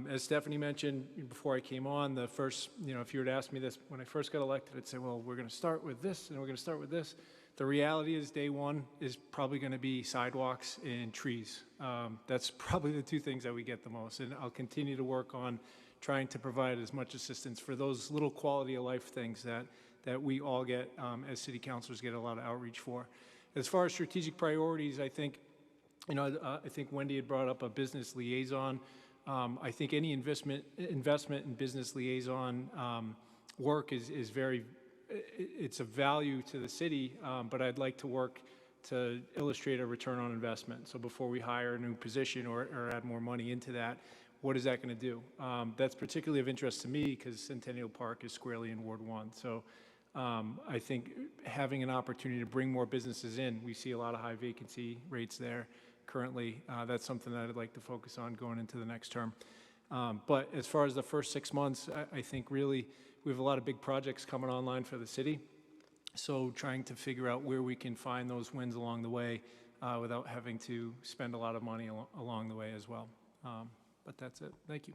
As Stephanie mentioned before I came on, the first, if you were to ask me this when I first got elected, I'd say, well, we're going to start with this and we're going to start with this. The reality is day one is probably going to be sidewalks and trees. That's probably the 2 things that we get the most. And I'll continue to work on trying to provide as much assistance for those little quality of life things that we all get as city councilors get a lot of outreach for. As far as strategic priorities, I think I think Wendy had brought up a business liaison. I think any investment in business liaison work is very, it's a value to the city, but I'd like to work to illustrate a return on investment. So before we hire a new position or add more money into that, what is that going to do? That's particularly of interest to me because Centennial Park is squarely in Ward 1. So I think having an opportunity to bring more businesses in, we see a lot of high vacancy rates there currently. That's something that I'd like to focus on going into the next term. But as far as the first 6 months, I think really we have a lot of big projects coming online for the city. So trying to figure out where we can find those wins along the way without having to spend a lot of money along the way as well. But that's it. Thank you.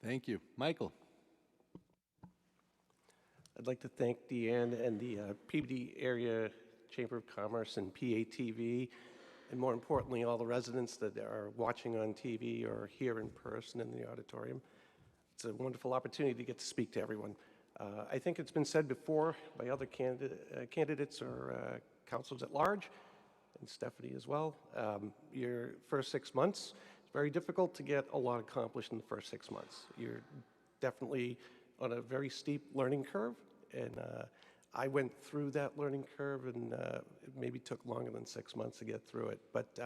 Thank you. Michael. I'd like to thank Deanne and the Peabody Area Chamber of Commerce and PATV, and more importantly, all the residents that are watching on TV or here in person in the auditorium. It's a wonderful opportunity to get to speak to everyone. I think it's been said before by other candidates or councilors at large, and Stephanie as well. Your first 6 months, it's very difficult to get a lot accomplished in the first 6 months. You're definitely on a very steep learning curve, and I went through that learning curve, and it maybe took longer than 6 months to get through it. But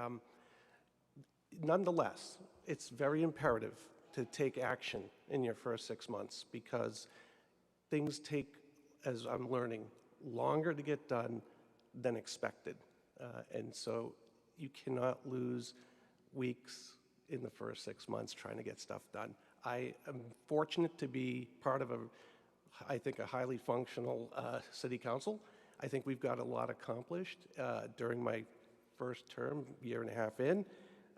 nonetheless, it's very imperative to take action in your first 6 months because things take, as I'm learning, longer to get done than expected. And so you cannot lose weeks in the first 6 months trying to get stuff done. I am fortunate to be part of I think, a highly functional city council. I think we've got a lot accomplished during my first term, year and a half in.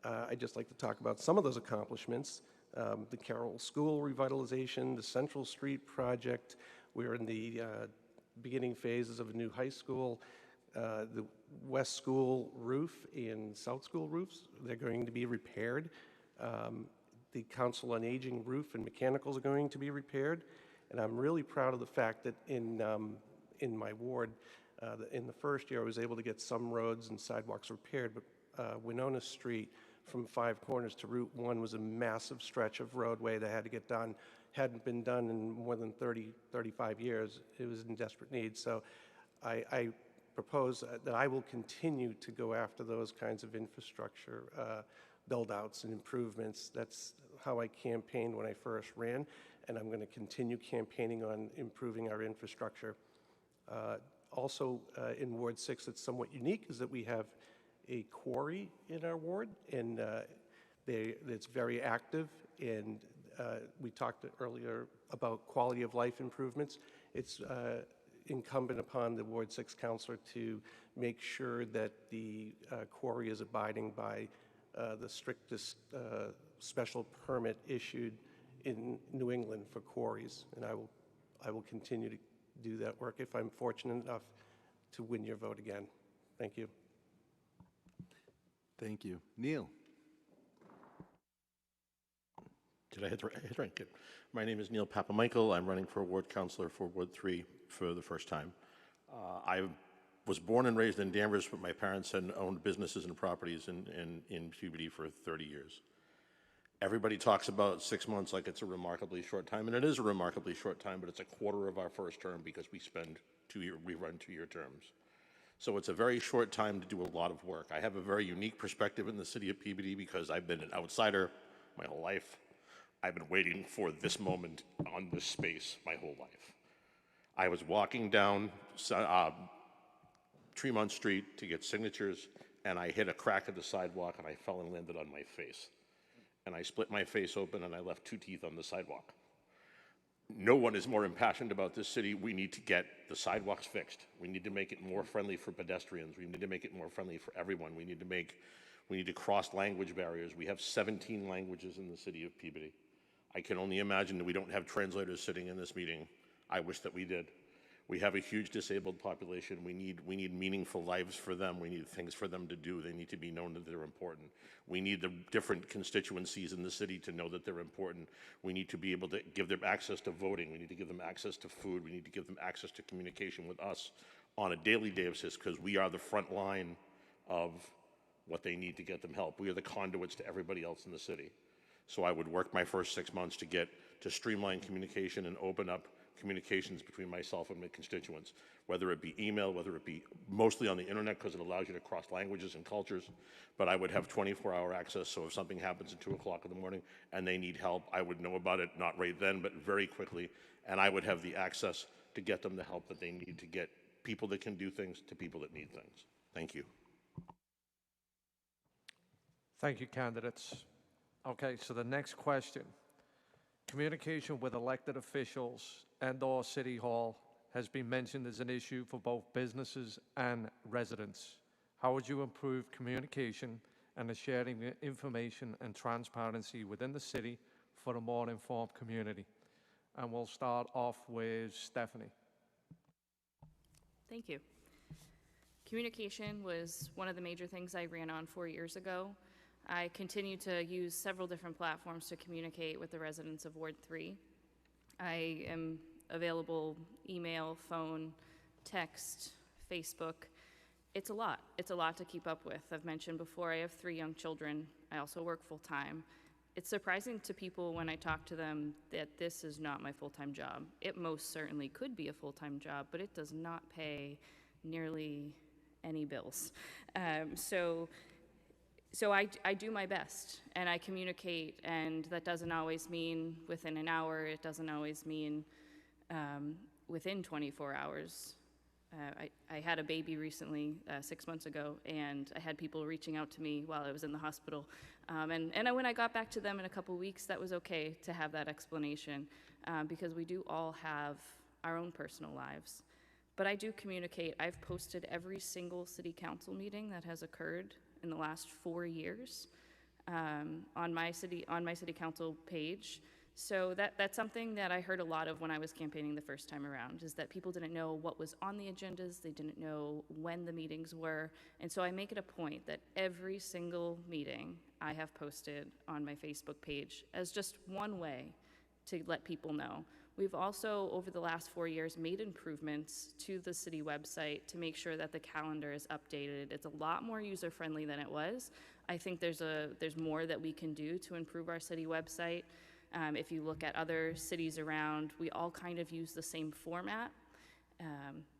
I'd just like to talk about some of those accomplishments. The Carroll School revitalization, the Central Street project. We're in the beginning phases of a new high school. The West School roof and South School roofs, they're going to be repaired. The Council on Aging roof and mechanicals are going to be repaired. And I'm really proud of the fact that in my ward, in the first year, I was able to get some roads and sidewalks repaired, but Winona Street from Five Corners to Route 1 was a massive stretch of roadway that had to get done. Hadn't been done in more than 30, 35 years. It was in desperate need. So I propose that I will continue to go after those kinds of infrastructure build-outs and improvements. That's how I campaigned when I first ran, and I'm going to continue campaigning on improving our infrastructure. Also, in Ward 6, it's somewhat unique is that we have a quarry in our ward, and it's very active, and we talked earlier about quality of life improvements. It's incumbent upon the Ward 6 councilor to make sure that the quarry is abiding by the strictest special permit issued in New England for quarries, and I will continue to do that work if I'm fortunate enough to win your vote again. Thank you. Thank you. Neil. Did I hit rank it? My name is Neil Papamichael. I'm running for Ward Councilor for Ward 3 for the first time. I was born and raised in Danvers, but my parents had owned businesses and properties in Peabody for 30 years. Everybody talks about 6 months like it's a remarkably short time, and it is a remarkably short time, but it's a quarter of our first term because we run 2-year terms. So it's a very short time to do a lot of work. I have a very unique perspective in the city of Peabody because I've been an outsider my whole life. I've been waiting for this moment on this space my whole life. I was walking down Tremont Street to get signatures, and I hit a crack of the sidewalk, and I fell and landed on my face. And I split my face open, and I left 2 teeth on the sidewalk. No one is more impassioned about this city. We need to get the sidewalks fixed. We need to make it more friendly for pedestrians. We need to make it more friendly for everyone. We need to cross language barriers. We have 17 languages in the city of Peabody. I can only imagine that we don't have translators sitting in this meeting. I wish that we did. We have a huge disabled population. We need meaningful lives for them. We need things for them to do. They need to be known that they're important. We need the different constituencies in the city to know that they're important. We need to be able to give them access to voting. We need to give them access to food. We need to give them access to communication with us on a daily basis because we are the front line of what they need to get them help. We are the conduits to everybody else in the city. So I would work my first 6 months to streamline communication and open up communications between myself and my constituents, whether it be email, whether it be mostly on the internet because it allows you to cross languages and cultures, but I would have 24-hour access, so if something happens at 2 o'clock in the morning and they need help, I would know about it, not right then, but very quickly, and I would have the access to get them the help that they need to get people that can do things to people that need things. Thank you. Thank you, candidates. Okay, so the next question. Communication with elected officials and/or City Hall has been mentioned as an issue for both businesses and residents. How would you improve communication and the sharing of information and transparency within the city for a more informed community? And we'll start off with Stephanie. Thank you. Communication was one of the major things I ran on 4 years ago. I continue to use several different platforms to communicate with the residents of Ward 3. I am available email, phone, text, Facebook. It's a lot. It's a lot to keep up with. I've mentioned before I have 3 young children. I also work full-time. It's surprising to people when I talk to them that this is not my full-time job. It most certainly could be a full-time job, but it does not pay nearly any bills. So I do my best, and I communicate, and that doesn't always mean within an hour. It doesn't always mean within 24 hours. I had a baby recently, 6 months ago, and I had people reaching out to me while I was in the hospital. And when I got back to them in a couple weeks, that was okay to have that explanation, because we do all have our own personal lives. But I do communicate. I've posted every single city council meeting that has occurred in the last 4 years on my city council page. So that's something that I heard a lot of when I was campaigning the first time around, is that people didn't know what was on the agendas, they didn't know when the meetings were, and so I make it a point that every single meeting I have posted on my Facebook page as just one way to let people know. We've also, over the last 4 years, made improvements to the city website to make sure that the calendar is updated. It's a lot more user-friendly than it was. I think there's more that we can do to improve our city website. If you look at other cities around, we all kind of use the same format.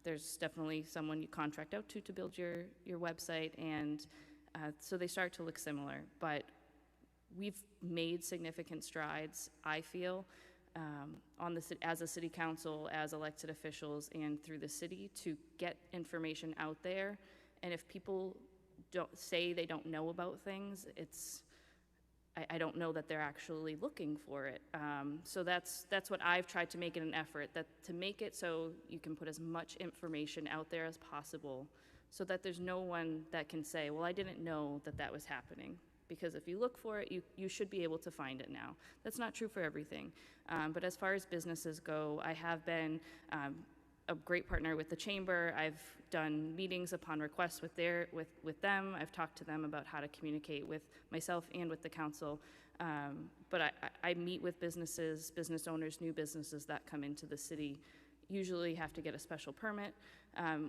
There's definitely someone you contract out to build your website, and so they start to look similar. But we've made significant strides, I feel, as a city council, as elected officials, and through the city to get information out there. And if people don't say they don't know about things, I don't know that they're actually looking for it. So that's what I've tried to make in an effort, to make it so you can put as much information out there as possible, so that there's no one that can say, well, I didn't know that was happening. Because if you look for it, you should be able to find it now. That's not true for everything. But as far as businesses go, I have been a great partner with the chamber. I've done meetings upon request with them. I've talked to them about how to communicate with myself and with the council. But I meet with businesses, business owners, new businesses that come into the city, usually have to get a special permit,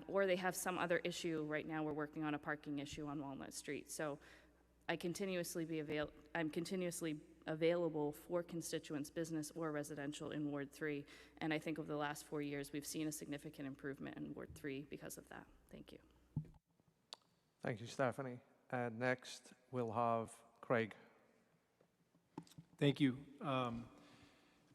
or they have some other issue. Right now we're working on a parking issue on Walnut Street. So I'm continuously available for constituents, business or residential, in Ward 3. And I think over the last 4 years, we've seen a significant improvement in Ward 3 because of that. Thank you. Thank you, Stephanie. And next, we'll have Craig. Thank you. I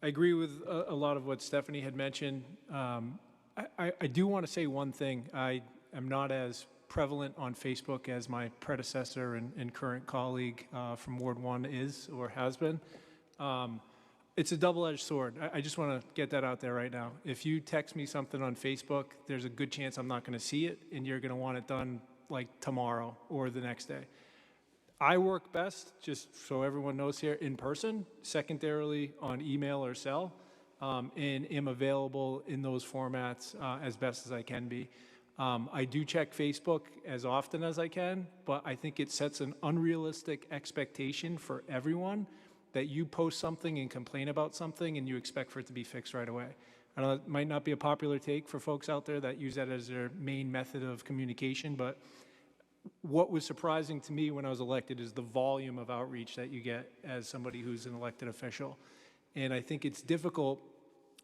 agree with a lot of what Stephanie had mentioned. I do want to say one thing. I am not as prevalent on Facebook as my predecessor and current colleague from Ward 1 is or has been. It's a double-edged sword. I just want to get that out there right now. If you text me something on Facebook, there's a good chance I'm not going to see it, and you're going to want it done like tomorrow or the next day. I work best, just so everyone knows here, in person, secondarily on email or cell, and am available in those formats as best as I can be. I do check Facebook as often as I can, but I think it sets an unrealistic expectation for everyone that you post something and complain about something and you expect for it to be fixed right away. I know it might not be a popular take for folks out there that use that as their main method of communication, but what was surprising to me when I was elected is the volume of outreach that you get as somebody who's an elected official. And I think it's difficult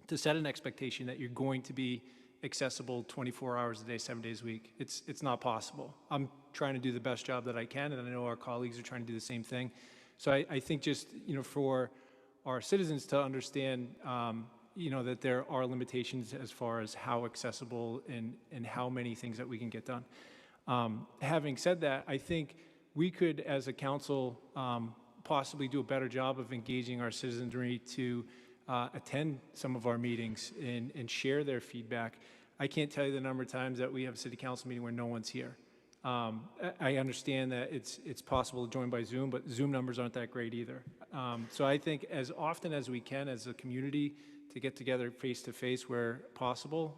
to set an expectation that you're going to be accessible 24 hours a day, 7 days a week. It's not possible. I'm trying to do the best job that I can, and I know our colleagues are trying to do the same thing. So I think just, for our citizens to understand, that there are limitations as far as how accessible and how many things that we can get done. Having said that, I think we could, as a council, possibly do a better job of engaging our citizenry to attend some of our meetings and share their feedback. I can't tell you the number of times that we have a city council meeting where no one's here. I understand that it's possible to join by Zoom, but Zoom numbers aren't that great either. So I think as often as we can as a community to get together face-to-face where possible,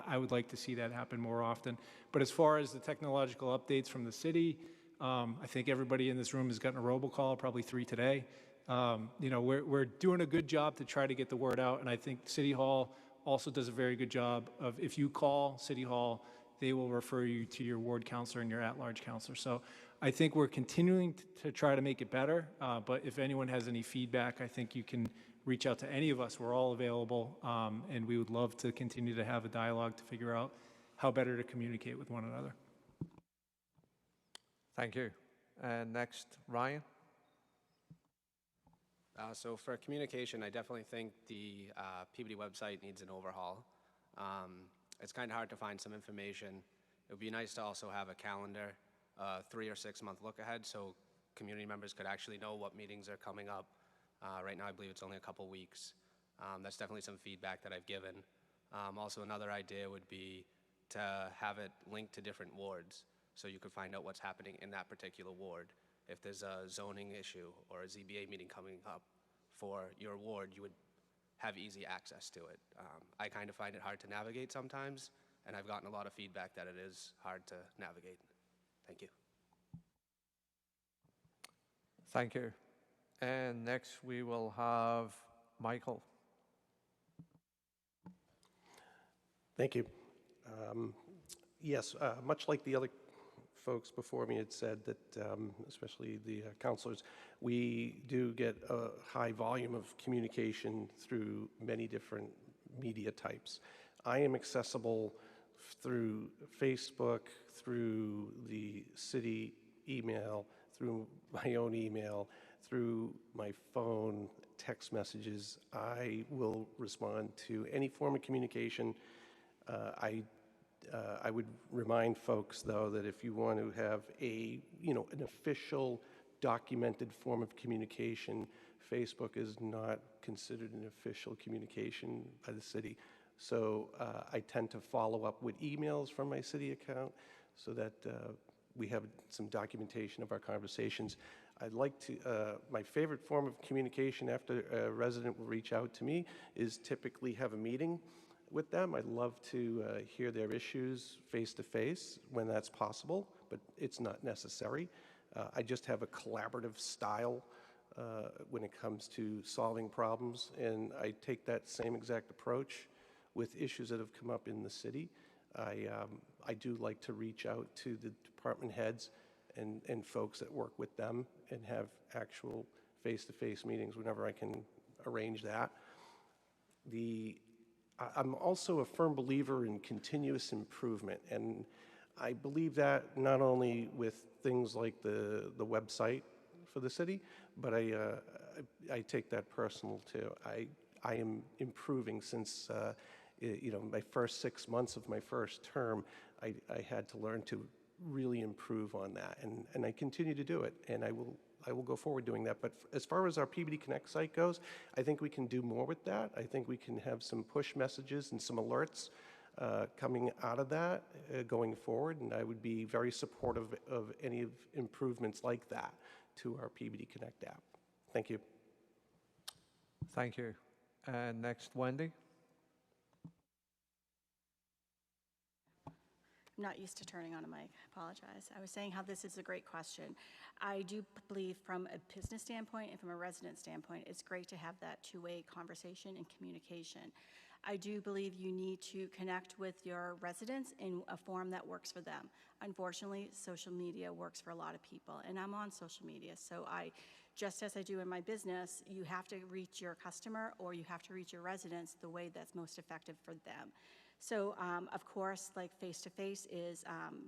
I would like to see that happen more often. But as far as the technological updates from the city, I think everybody in this room has gotten a robocall, probably 3 today. We're doing a good job to try to get the word out, and I think City Hall also does a very good job of, if you call City Hall, they will refer you to your ward counselor and your at-large counselor. So I think we're continuing to try to make it better, but if anyone has any feedback, I think you can reach out to any of us. We're all available, and we would love to continue to have a dialogue to figure out how better to communicate with one another. Thank you. And next, Ryan. So for communication, I definitely think the Peabody website needs an overhaul. It's kind of hard to find some information. It would be nice to also have a calendar, 3 or 6 month look ahead, so community members could actually know what meetings are coming up. Right now, I believe it's only a couple weeks. That's definitely some feedback that I've given. Also, another idea would be to have it linked to different wards, so you could find out what's happening in that particular ward. If there's a zoning issue or a ZBA meeting coming up for your ward, you would have easy access to it. I kind of find it hard to navigate sometimes, and I've gotten a lot of feedback that it is hard to navigate. Thank you. Thank you. And next we will have Michael. Thank you. Yes, much like the other folks before me had said, that especially the councilors, we do get a high volume of communication through many different media types. I am accessible through Facebook, through the city email, through my own email, through my phone, text messages. I will respond to any form of communication. I would remind folks, though, that if you want to have an official documented form of communication, Facebook is not considered an official communication by the city. So I tend to follow up with emails from my city account so that we have some documentation of our conversations. I'd like to, my favorite form of communication after a resident will reach out to me is typically have a meeting with them. I'd love to hear their issues face-to-face when that's possible, but it's not necessary. I just have a collaborative style when it comes to solving problems, and I take that same exact approach with issues that have come up in the city. I do like to reach out to the department heads and folks that work with them and have actual face-to-face meetings whenever I can arrange that. I'm also a firm believer in continuous improvement, and I believe that not only with things like the website for the city, but I take that personal too. I am improving since my first 6 months of my first term. I had to learn to really improve on that, and I continue to do it, and I will go forward doing that. But as far as our Peabody Connect site goes, I think we can do more with that. I think we can have some push messages and some alerts coming out of that going forward, and I would be very supportive of any improvements like that to our Peabody Connect app. Thank you. Thank you. And next, Wendy. I'm not used to turning on a mic, I apologize. I was saying how this is a great question. I do believe from a business standpoint and from a resident standpoint, it's great to have that two-way conversation and communication. I do believe you need to connect with your residents in a form that works for them. Unfortunately, social media works for a lot of people, and I'm on social media, so just as I do in my business, you have to reach your customer or you have to reach your residents the way that's most effective for them. So, of course, like face-to-face is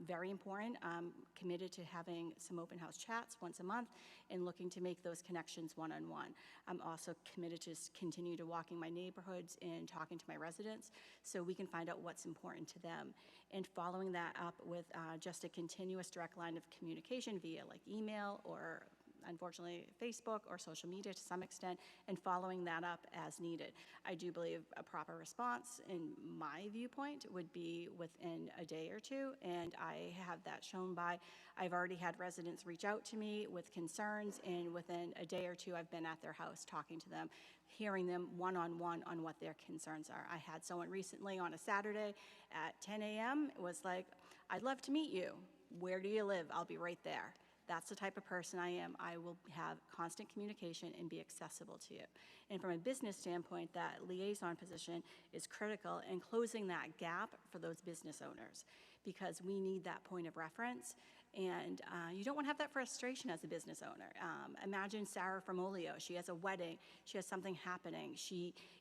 very important. I'm committed to having some open house chats once a month and looking to make those connections one-on-one. I'm also committed to continue to walking my neighborhoods and talking to my residents so we can find out what's important to them. And following that up with just a continuous direct line of communication via like email or unfortunately Facebook or social media to some extent, and following that up as needed. I do believe a proper response, in my viewpoint, would be within a day or two, and I have that shown by, I've already had residents reach out to me with concerns, and within a day or two I've been at their house talking to them, hearing them one-on-one on what their concerns are. I had someone recently on a Saturday at 10 a.m. It was like, I'd love to meet you. Where do you live? I'll be right there. That's the type of person I am. I will have constant communication and be accessible to you. And from a business standpoint, that liaison position is critical in closing that gap for those business owners, because we need that point of reference. And you don't want to have that frustration as a business owner. Imagine Sarah from Olio. She has a wedding. She has something happening.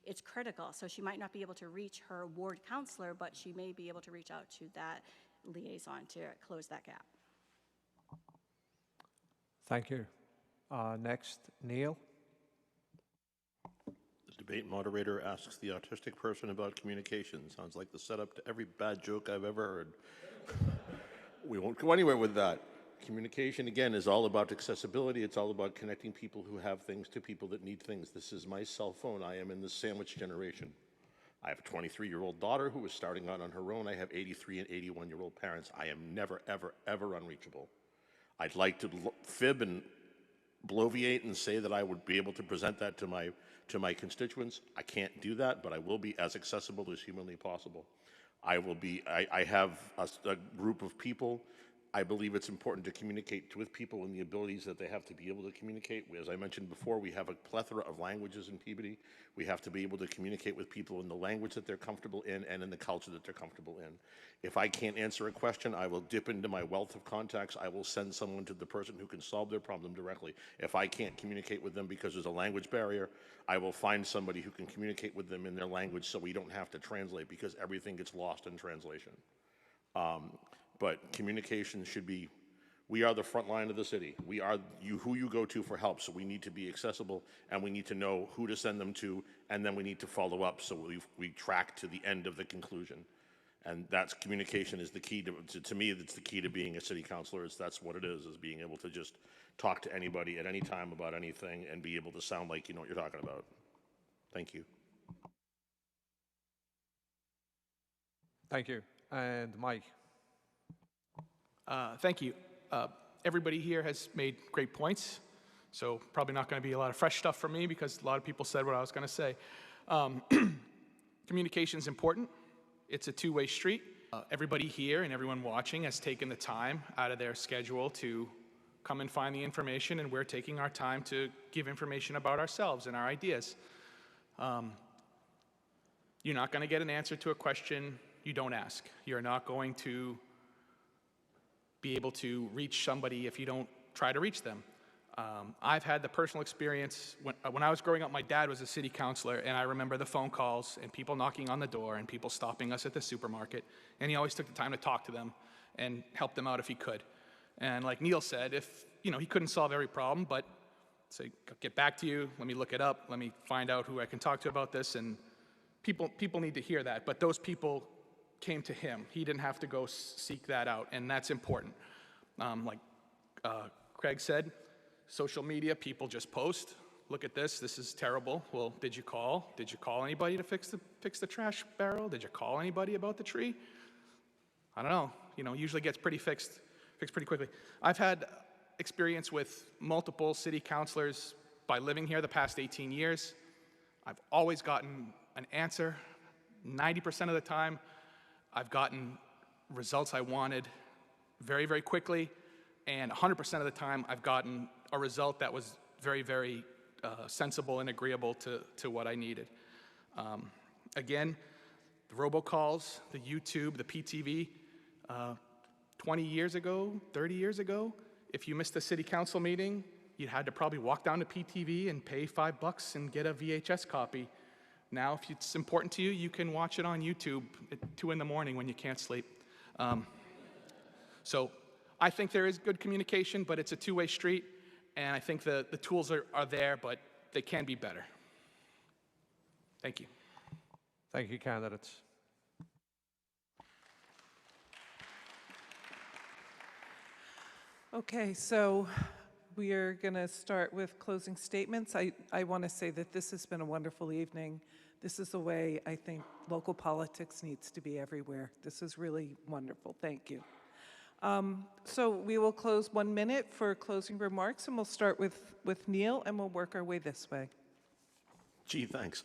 It's critical. So she might not be able to reach her ward counselor, but she may be able to reach out to that liaison to close that gap. Thank you. Next, Neil. The debate moderator asks the autistic person about communication. Sounds like the setup to every bad joke I've ever heard. We won't go anywhere with that. Communication, again, is all about accessibility. It's all about connecting people who have things to people that need things. This is my cell phone. I am in the sandwich generation. I have a 23-year-old daughter who is starting out on her own. I have 83 and 81-year-old parents. I am never, ever, ever unreachable. I'd like to fib and bloviate and say that I would be able to present that to my constituents. I can't do that, but I will be as accessible as humanly possible. I have a group of people. I believe it's important to communicate with people and the abilities that they have to be able to communicate. As I mentioned before, we have a plethora of languages in Peabody. We have to be able to communicate with people in the language that they're comfortable in and in the culture that they're comfortable in. If I can't answer a question, I will dip into my wealth of contacts. I will send someone to the person who can solve their problem directly. If I can't communicate with them because there's a language barrier, I will find somebody who can communicate with them in their language so we don't have to translate, because everything gets lost in translation. But communication should be, we are the front line of the city. We are who you go to for help, so we need to be accessible, and we need to know who to send them to, and then we need to follow up so we track to the end of the conclusion. And that's communication is the key to me, that's the key to being a city councilor. That's what it is being able to just talk to anybody at any time about anything and be able to sound like you know what you're talking about. Thank you. Thank you. And Mike. Thank you. Everybody here has made great points, so probably not going to be a lot of fresh stuff from me because a lot of people said what I was going to say. Communication is important. It's a two-way street. Everybody here and everyone watching has taken the time out of their schedule to come and find the information, and we're taking our time to give information about ourselves and our ideas. You're not going to get an answer to a question you don't ask. You're not going to be able to reach somebody if you don't try to reach them. I've had the personal experience, when I was growing up, my dad was a city councilor, and I remember the phone calls and people knocking on the door and people stopping us at the supermarket, and he always took the time to talk to them and help them out if he could. And like Neil said, he couldn't solve every problem, but say, get back to you, let me look it up, let me find out who I can talk to about this, and people need to hear that, but those people came to him. He didn't have to go seek that out, and that's important. Like Craig said, social media, people just post, look at this is terrible. Well, did you call? Did you call anybody to fix the trash barrel? Did you call anybody about the tree? I don't know. Usually gets fixed pretty quickly. I've had experience with multiple city councilors by living here the past 18 years. I've always gotten an answer. 90% of the time, I've gotten results I wanted very, very quickly, and 100% of the time I've gotten a result that was very, very sensible and agreeable to what I needed. Again, the robocalls, the YouTube, the PTV, 20 years ago, 30 years ago, if you missed a city council meeting, you had to probably walk down to PTV and pay $5 and get a VHS copy. Now, if it's important to you, you can watch it on YouTube at 2 in the morning when you can't sleep. So I think there is good communication, but it's a two-way street, and I think the tools are there, but they can be better. Thank you. Thank you, candidates. Okay, so we are going to start with closing statements. I want to say that this has been a wonderful evening. This is the way I think local politics needs to be everywhere. This is really wonderful. Thank you. So we will close 1 minute for closing remarks, and we'll start with Neil, and we'll work our way this way. Gee, thanks.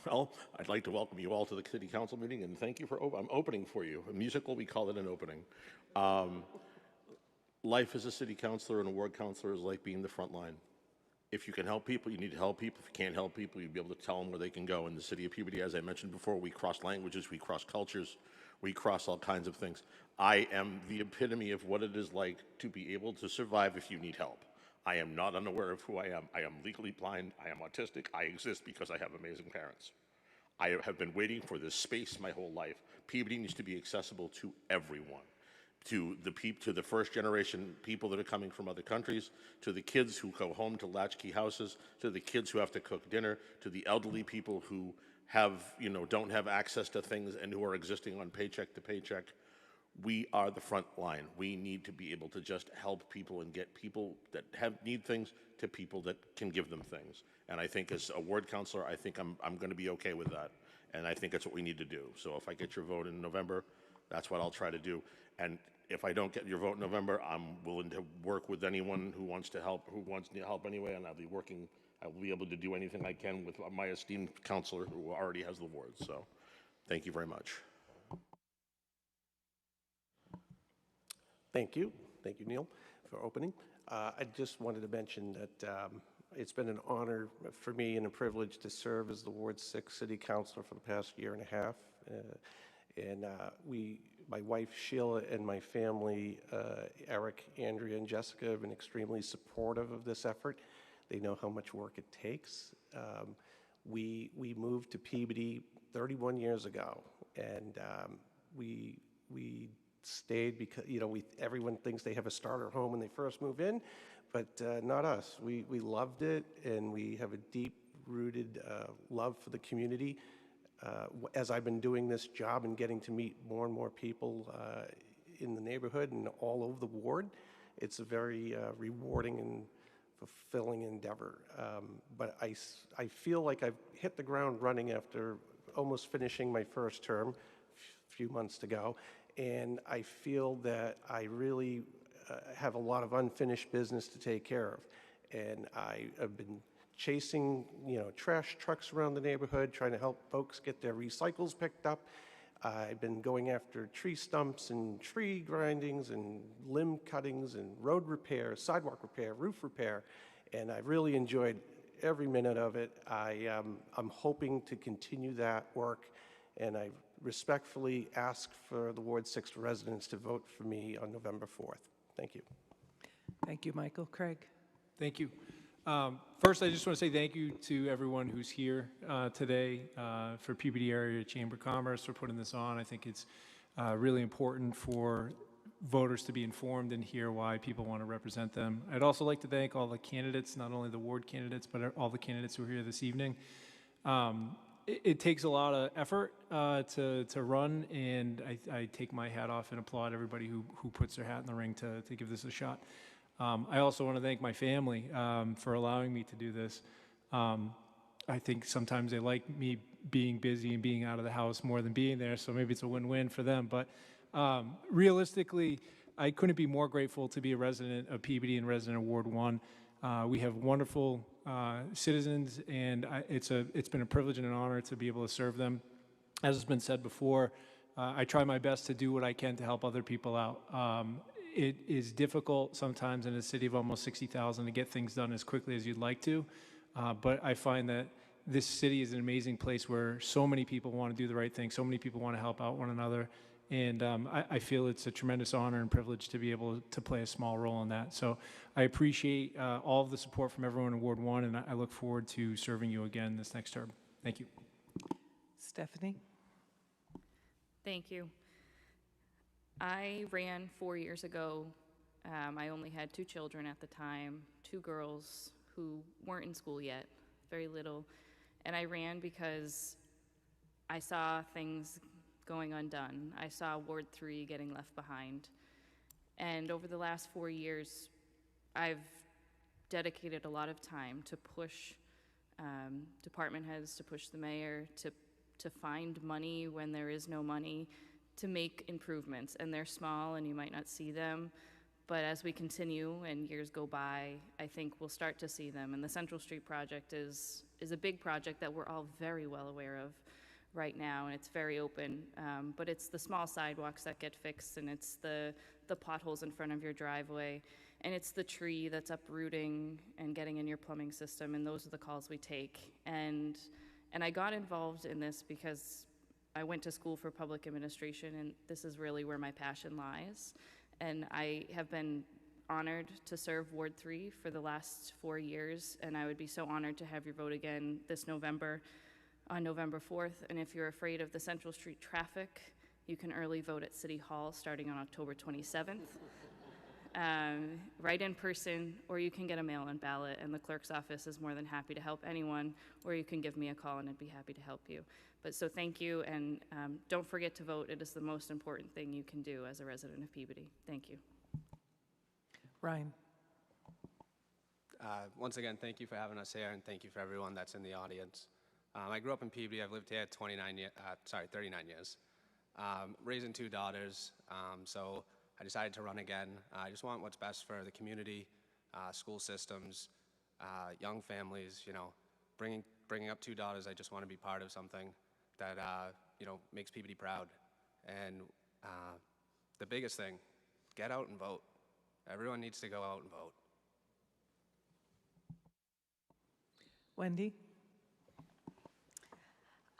Well, I'd like to welcome you all to the city council meeting, and thank you for I'm opening for you. A musical, we call it an opening. Life as a city councilor and a ward councilor is like being the front line. If you can help people, you need to help people. If you can't help people, you'll be able to tell them where they can go. In the city of Peabody, as I mentioned before, we cross languages, we cross cultures, we cross all kinds of things. I am the epitome of what it is like to be able to survive if you need help. I am not unaware of who I am. I am legally blind. I am autistic. I exist because I have amazing parents. I have been waiting for this space my whole life. Peabody needs to be accessible to everyone. To the first generation people that are coming from other countries, to the kids who go home to latchkey houses, to the kids who have to cook dinner, to the elderly people who don't have access to things and who are existing on paycheck to paycheck. We are the front line. We need to be able to just help people and get people that need things to people that can give them things. And I think as a ward councilor, I think I'm going to be okay with that. And I think that's what we need to do. So if I get your vote in November, that's what I'll try to do. And if I don't get your vote in November, I'm willing to work with anyone who wants to help, anyway, and I will be able to do anything I can with my esteemed counselor who already has the award. So thank you very much. Thank you. Thank you, Neil, for opening. I just wanted to mention that it's been an honor for me and a privilege to serve as the Ward 6 City Councilor for the past year and a half. My wife Sheila and my family, Eric, Andrea, and Jessica, have been extremely supportive of this effort. They know how much work it takes. We moved to Peabody 31 years ago, and we stayed because everyone thinks they have a starter home when they first move in, but not us. We loved it, and we have a deep-rooted love for the community. As I've been doing this job and getting to meet more and more people in the neighborhood and all over the ward, it's a very rewarding and fulfilling endeavor. But I feel like I've hit the ground running after almost finishing my first term a few months to go, and I feel that I really have a lot of unfinished business to take care of. And I have been chasing, trash trucks around the neighborhood, trying to help folks get their recycles picked up. I've been going after tree stumps and tree grindings and limb cuttings and road repair, sidewalk repair, roof repair, and I've really enjoyed every minute of it. I'm hoping to continue that work, and I respectfully ask for the Ward 6 residents to vote for me on November 4th. Thank you. Thank you, Michael. Craig? Thank you. First, I just want to say thank you to everyone who's here today for Peabody Area Chamber of Commerce for putting this on. I think it's really important for voters to be informed and hear why people want to represent them. I'd also like to thank all the candidates, not only the ward candidates, but all the candidates who are here this evening. It takes a lot of effort to run, and I take my hat off and applaud everybody who puts their hat in the ring to give this a shot. I also want to thank my family for allowing me to do this. I think sometimes they like me being busy and being out of the house more than being there, so maybe it's a win-win for them. But realistically, I couldn't be more grateful to be a resident of Peabody and resident of Ward 1. We have wonderful citizens, and it's been a privilege and an honor to be able to serve them. As has been said before, I try my best to do what I can to help other people out. It is difficult sometimes in a city of almost 60,000 to get things done as quickly as you'd like to, but I find that this city is an amazing place where so many people want to do the right thing, so many people want to help out one another, and I feel it's a tremendous honor and privilege to be able to play a small role in that. So I appreciate all of the support from everyone in Ward 1, and I look forward to serving you again this next term. Thank you. Stephanie? Thank you. I ran 4 years ago. I only had 2 children at the time, 2 girls who weren't in school yet, very little. And I ran because I saw things going undone. I saw Ward 3 getting left behind. And over the last 4 years, I've dedicated a lot of time to push department heads, to push the mayor, to find money when there is no money, to make improvements. And they're small and you might not see them, but as we continue and years go by, I think we'll start to see them. And the Central Street project is a big project that we're all very well aware of right now, and it's very open. But it's the small sidewalks that get fixed, and it's the potholes in front of your driveway, and it's the tree that's uprooting and getting in your plumbing system, and those are the calls we take. And I got involved in this because I went to school for public administration, and this is really where my passion lies. And I have been honored to serve Ward 3 for the last 4 years, and I would be so honored to have your vote again this November, on November 4th. And if you're afraid of the Central Street traffic, you can early vote at City Hall starting on October 27th. Right in person, or you can get a mail-in ballot, and the clerk's office is more than happy to help anyone, or you can give me a call and I'd be happy to help you. But so thank you, and don't forget to vote. It is the most important thing you can do as a resident of Peabody. Thank you. Ryan? Once again, thank you for having us here, and thank you for everyone that's in the audience. I grew up in Peabody. I've lived here 39 years. Raising 2 daughters, so I decided to run again. I just want what's best for the community, school systems, young families. You know, bringing up 2 daughters, I just want to be part of something that makes Peabody proud. And the biggest thing, get out and vote. Everyone needs to go out and vote. Wendy?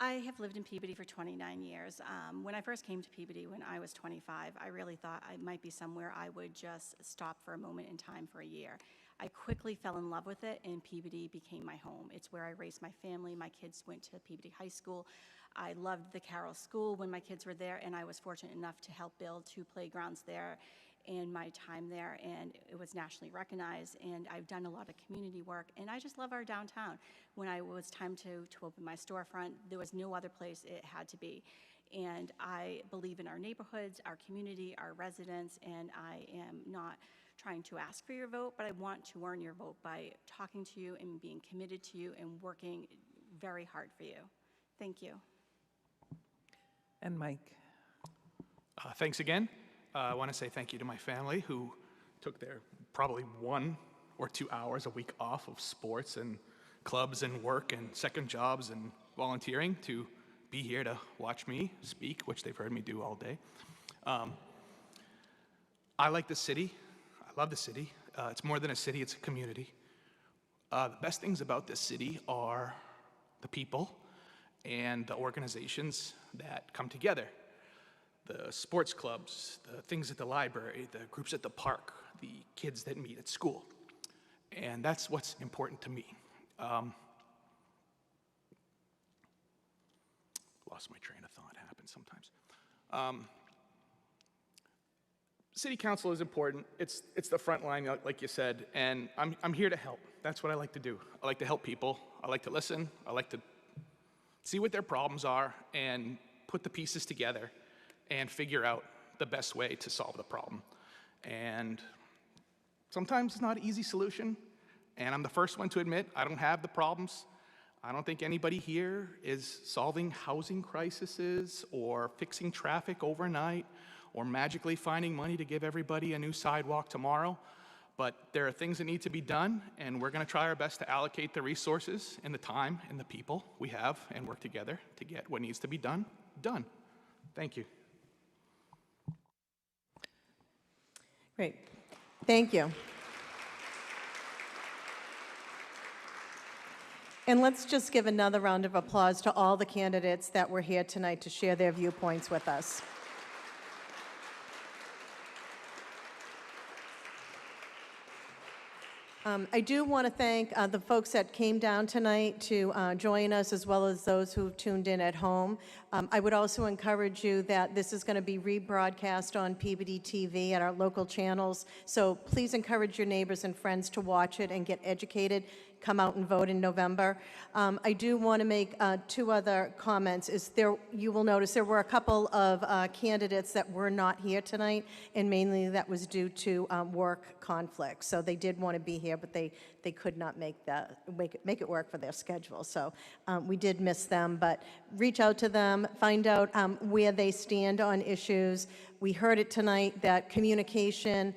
I have lived in Peabody for 29 years. When I first came to Peabody when I was 25, I really thought I might be somewhere I would just stop for a moment in time for a year. I quickly fell in love with it, and Peabody became my home. It's where I raised my family. My kids went to Peabody High School. I loved the Carroll School when my kids were there, and I was fortunate enough to help build 2 playgrounds there in my time there, and it was nationally recognized, and I've done a lot of community work, and I just love our downtown. When it was time to open my storefront, there was no other place it had to be. And I believe in our neighborhoods, our community, our residents, and I am not trying to ask for your vote, but I want to earn your vote by talking to you and being committed to you and working very hard for you. Thank you. And Mike? Thanks again. I want to say thank you to my family who took their probably 1 or 2 hours a week off of sports and clubs and work and second jobs and volunteering to be here to watch me speak, which they've heard me do all day. I like the city. I love the city. It's more than a city, it's a community. The best things about this city are the people and the organizations that come together. The sports clubs, the things at the library, the groups at the park, the kids that meet at school. And that's what's important to me. Lost my train of thought, happens sometimes. City council is important. It's the front line, like you said, and I'm here to help. That's what I like to do. I like to help people. I like to listen. I like to see what their problems are and put the pieces together and figure out the best way to solve the problem. And sometimes it's not an easy solution, and I'm the first one to admit I don't have the problems. I don't think anybody here is solving housing crises or fixing traffic overnight or magically finding money to give everybody a new sidewalk tomorrow. But there are things that need to be done, and we're going to try our best to allocate the resources and the time and the people we have and work together to get what needs to be done, done. Thank you. Great. Thank you. And let's just give another round of applause to all the candidates that were here tonight to share their viewpoints with us. I do want to thank the folks that came down tonight to join us, as well as those who tuned in at home. I would also encourage you that this is going to be rebroadcast on Peabody TV at our local channels, so please encourage your neighbors and friends to watch it and get educated. Come out and vote in November. I do want to make two other comments. You will notice there were a couple of candidates that were not here tonight, and mainly that was due to work conflicts. So they did want to be here, but they could not make it work for their schedule. So we did miss them, but reach out to them, find out where they stand on issues. We heard it tonight that communication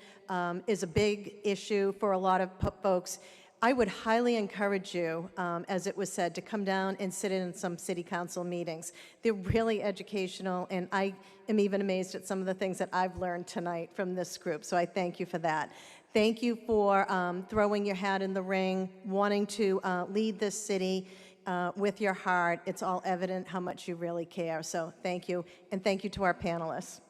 is a big issue for a lot of folks. I would highly encourage you, as it was said, to come down and sit in some city council meetings. They're really educational, and I am even amazed at some of the things that I've learned tonight from this group, so I thank you for that. Thank you for throwing your hat in the ring, wanting to lead this city with your heart. It's all evident how much you really care, so thank you, and thank you to our panelists.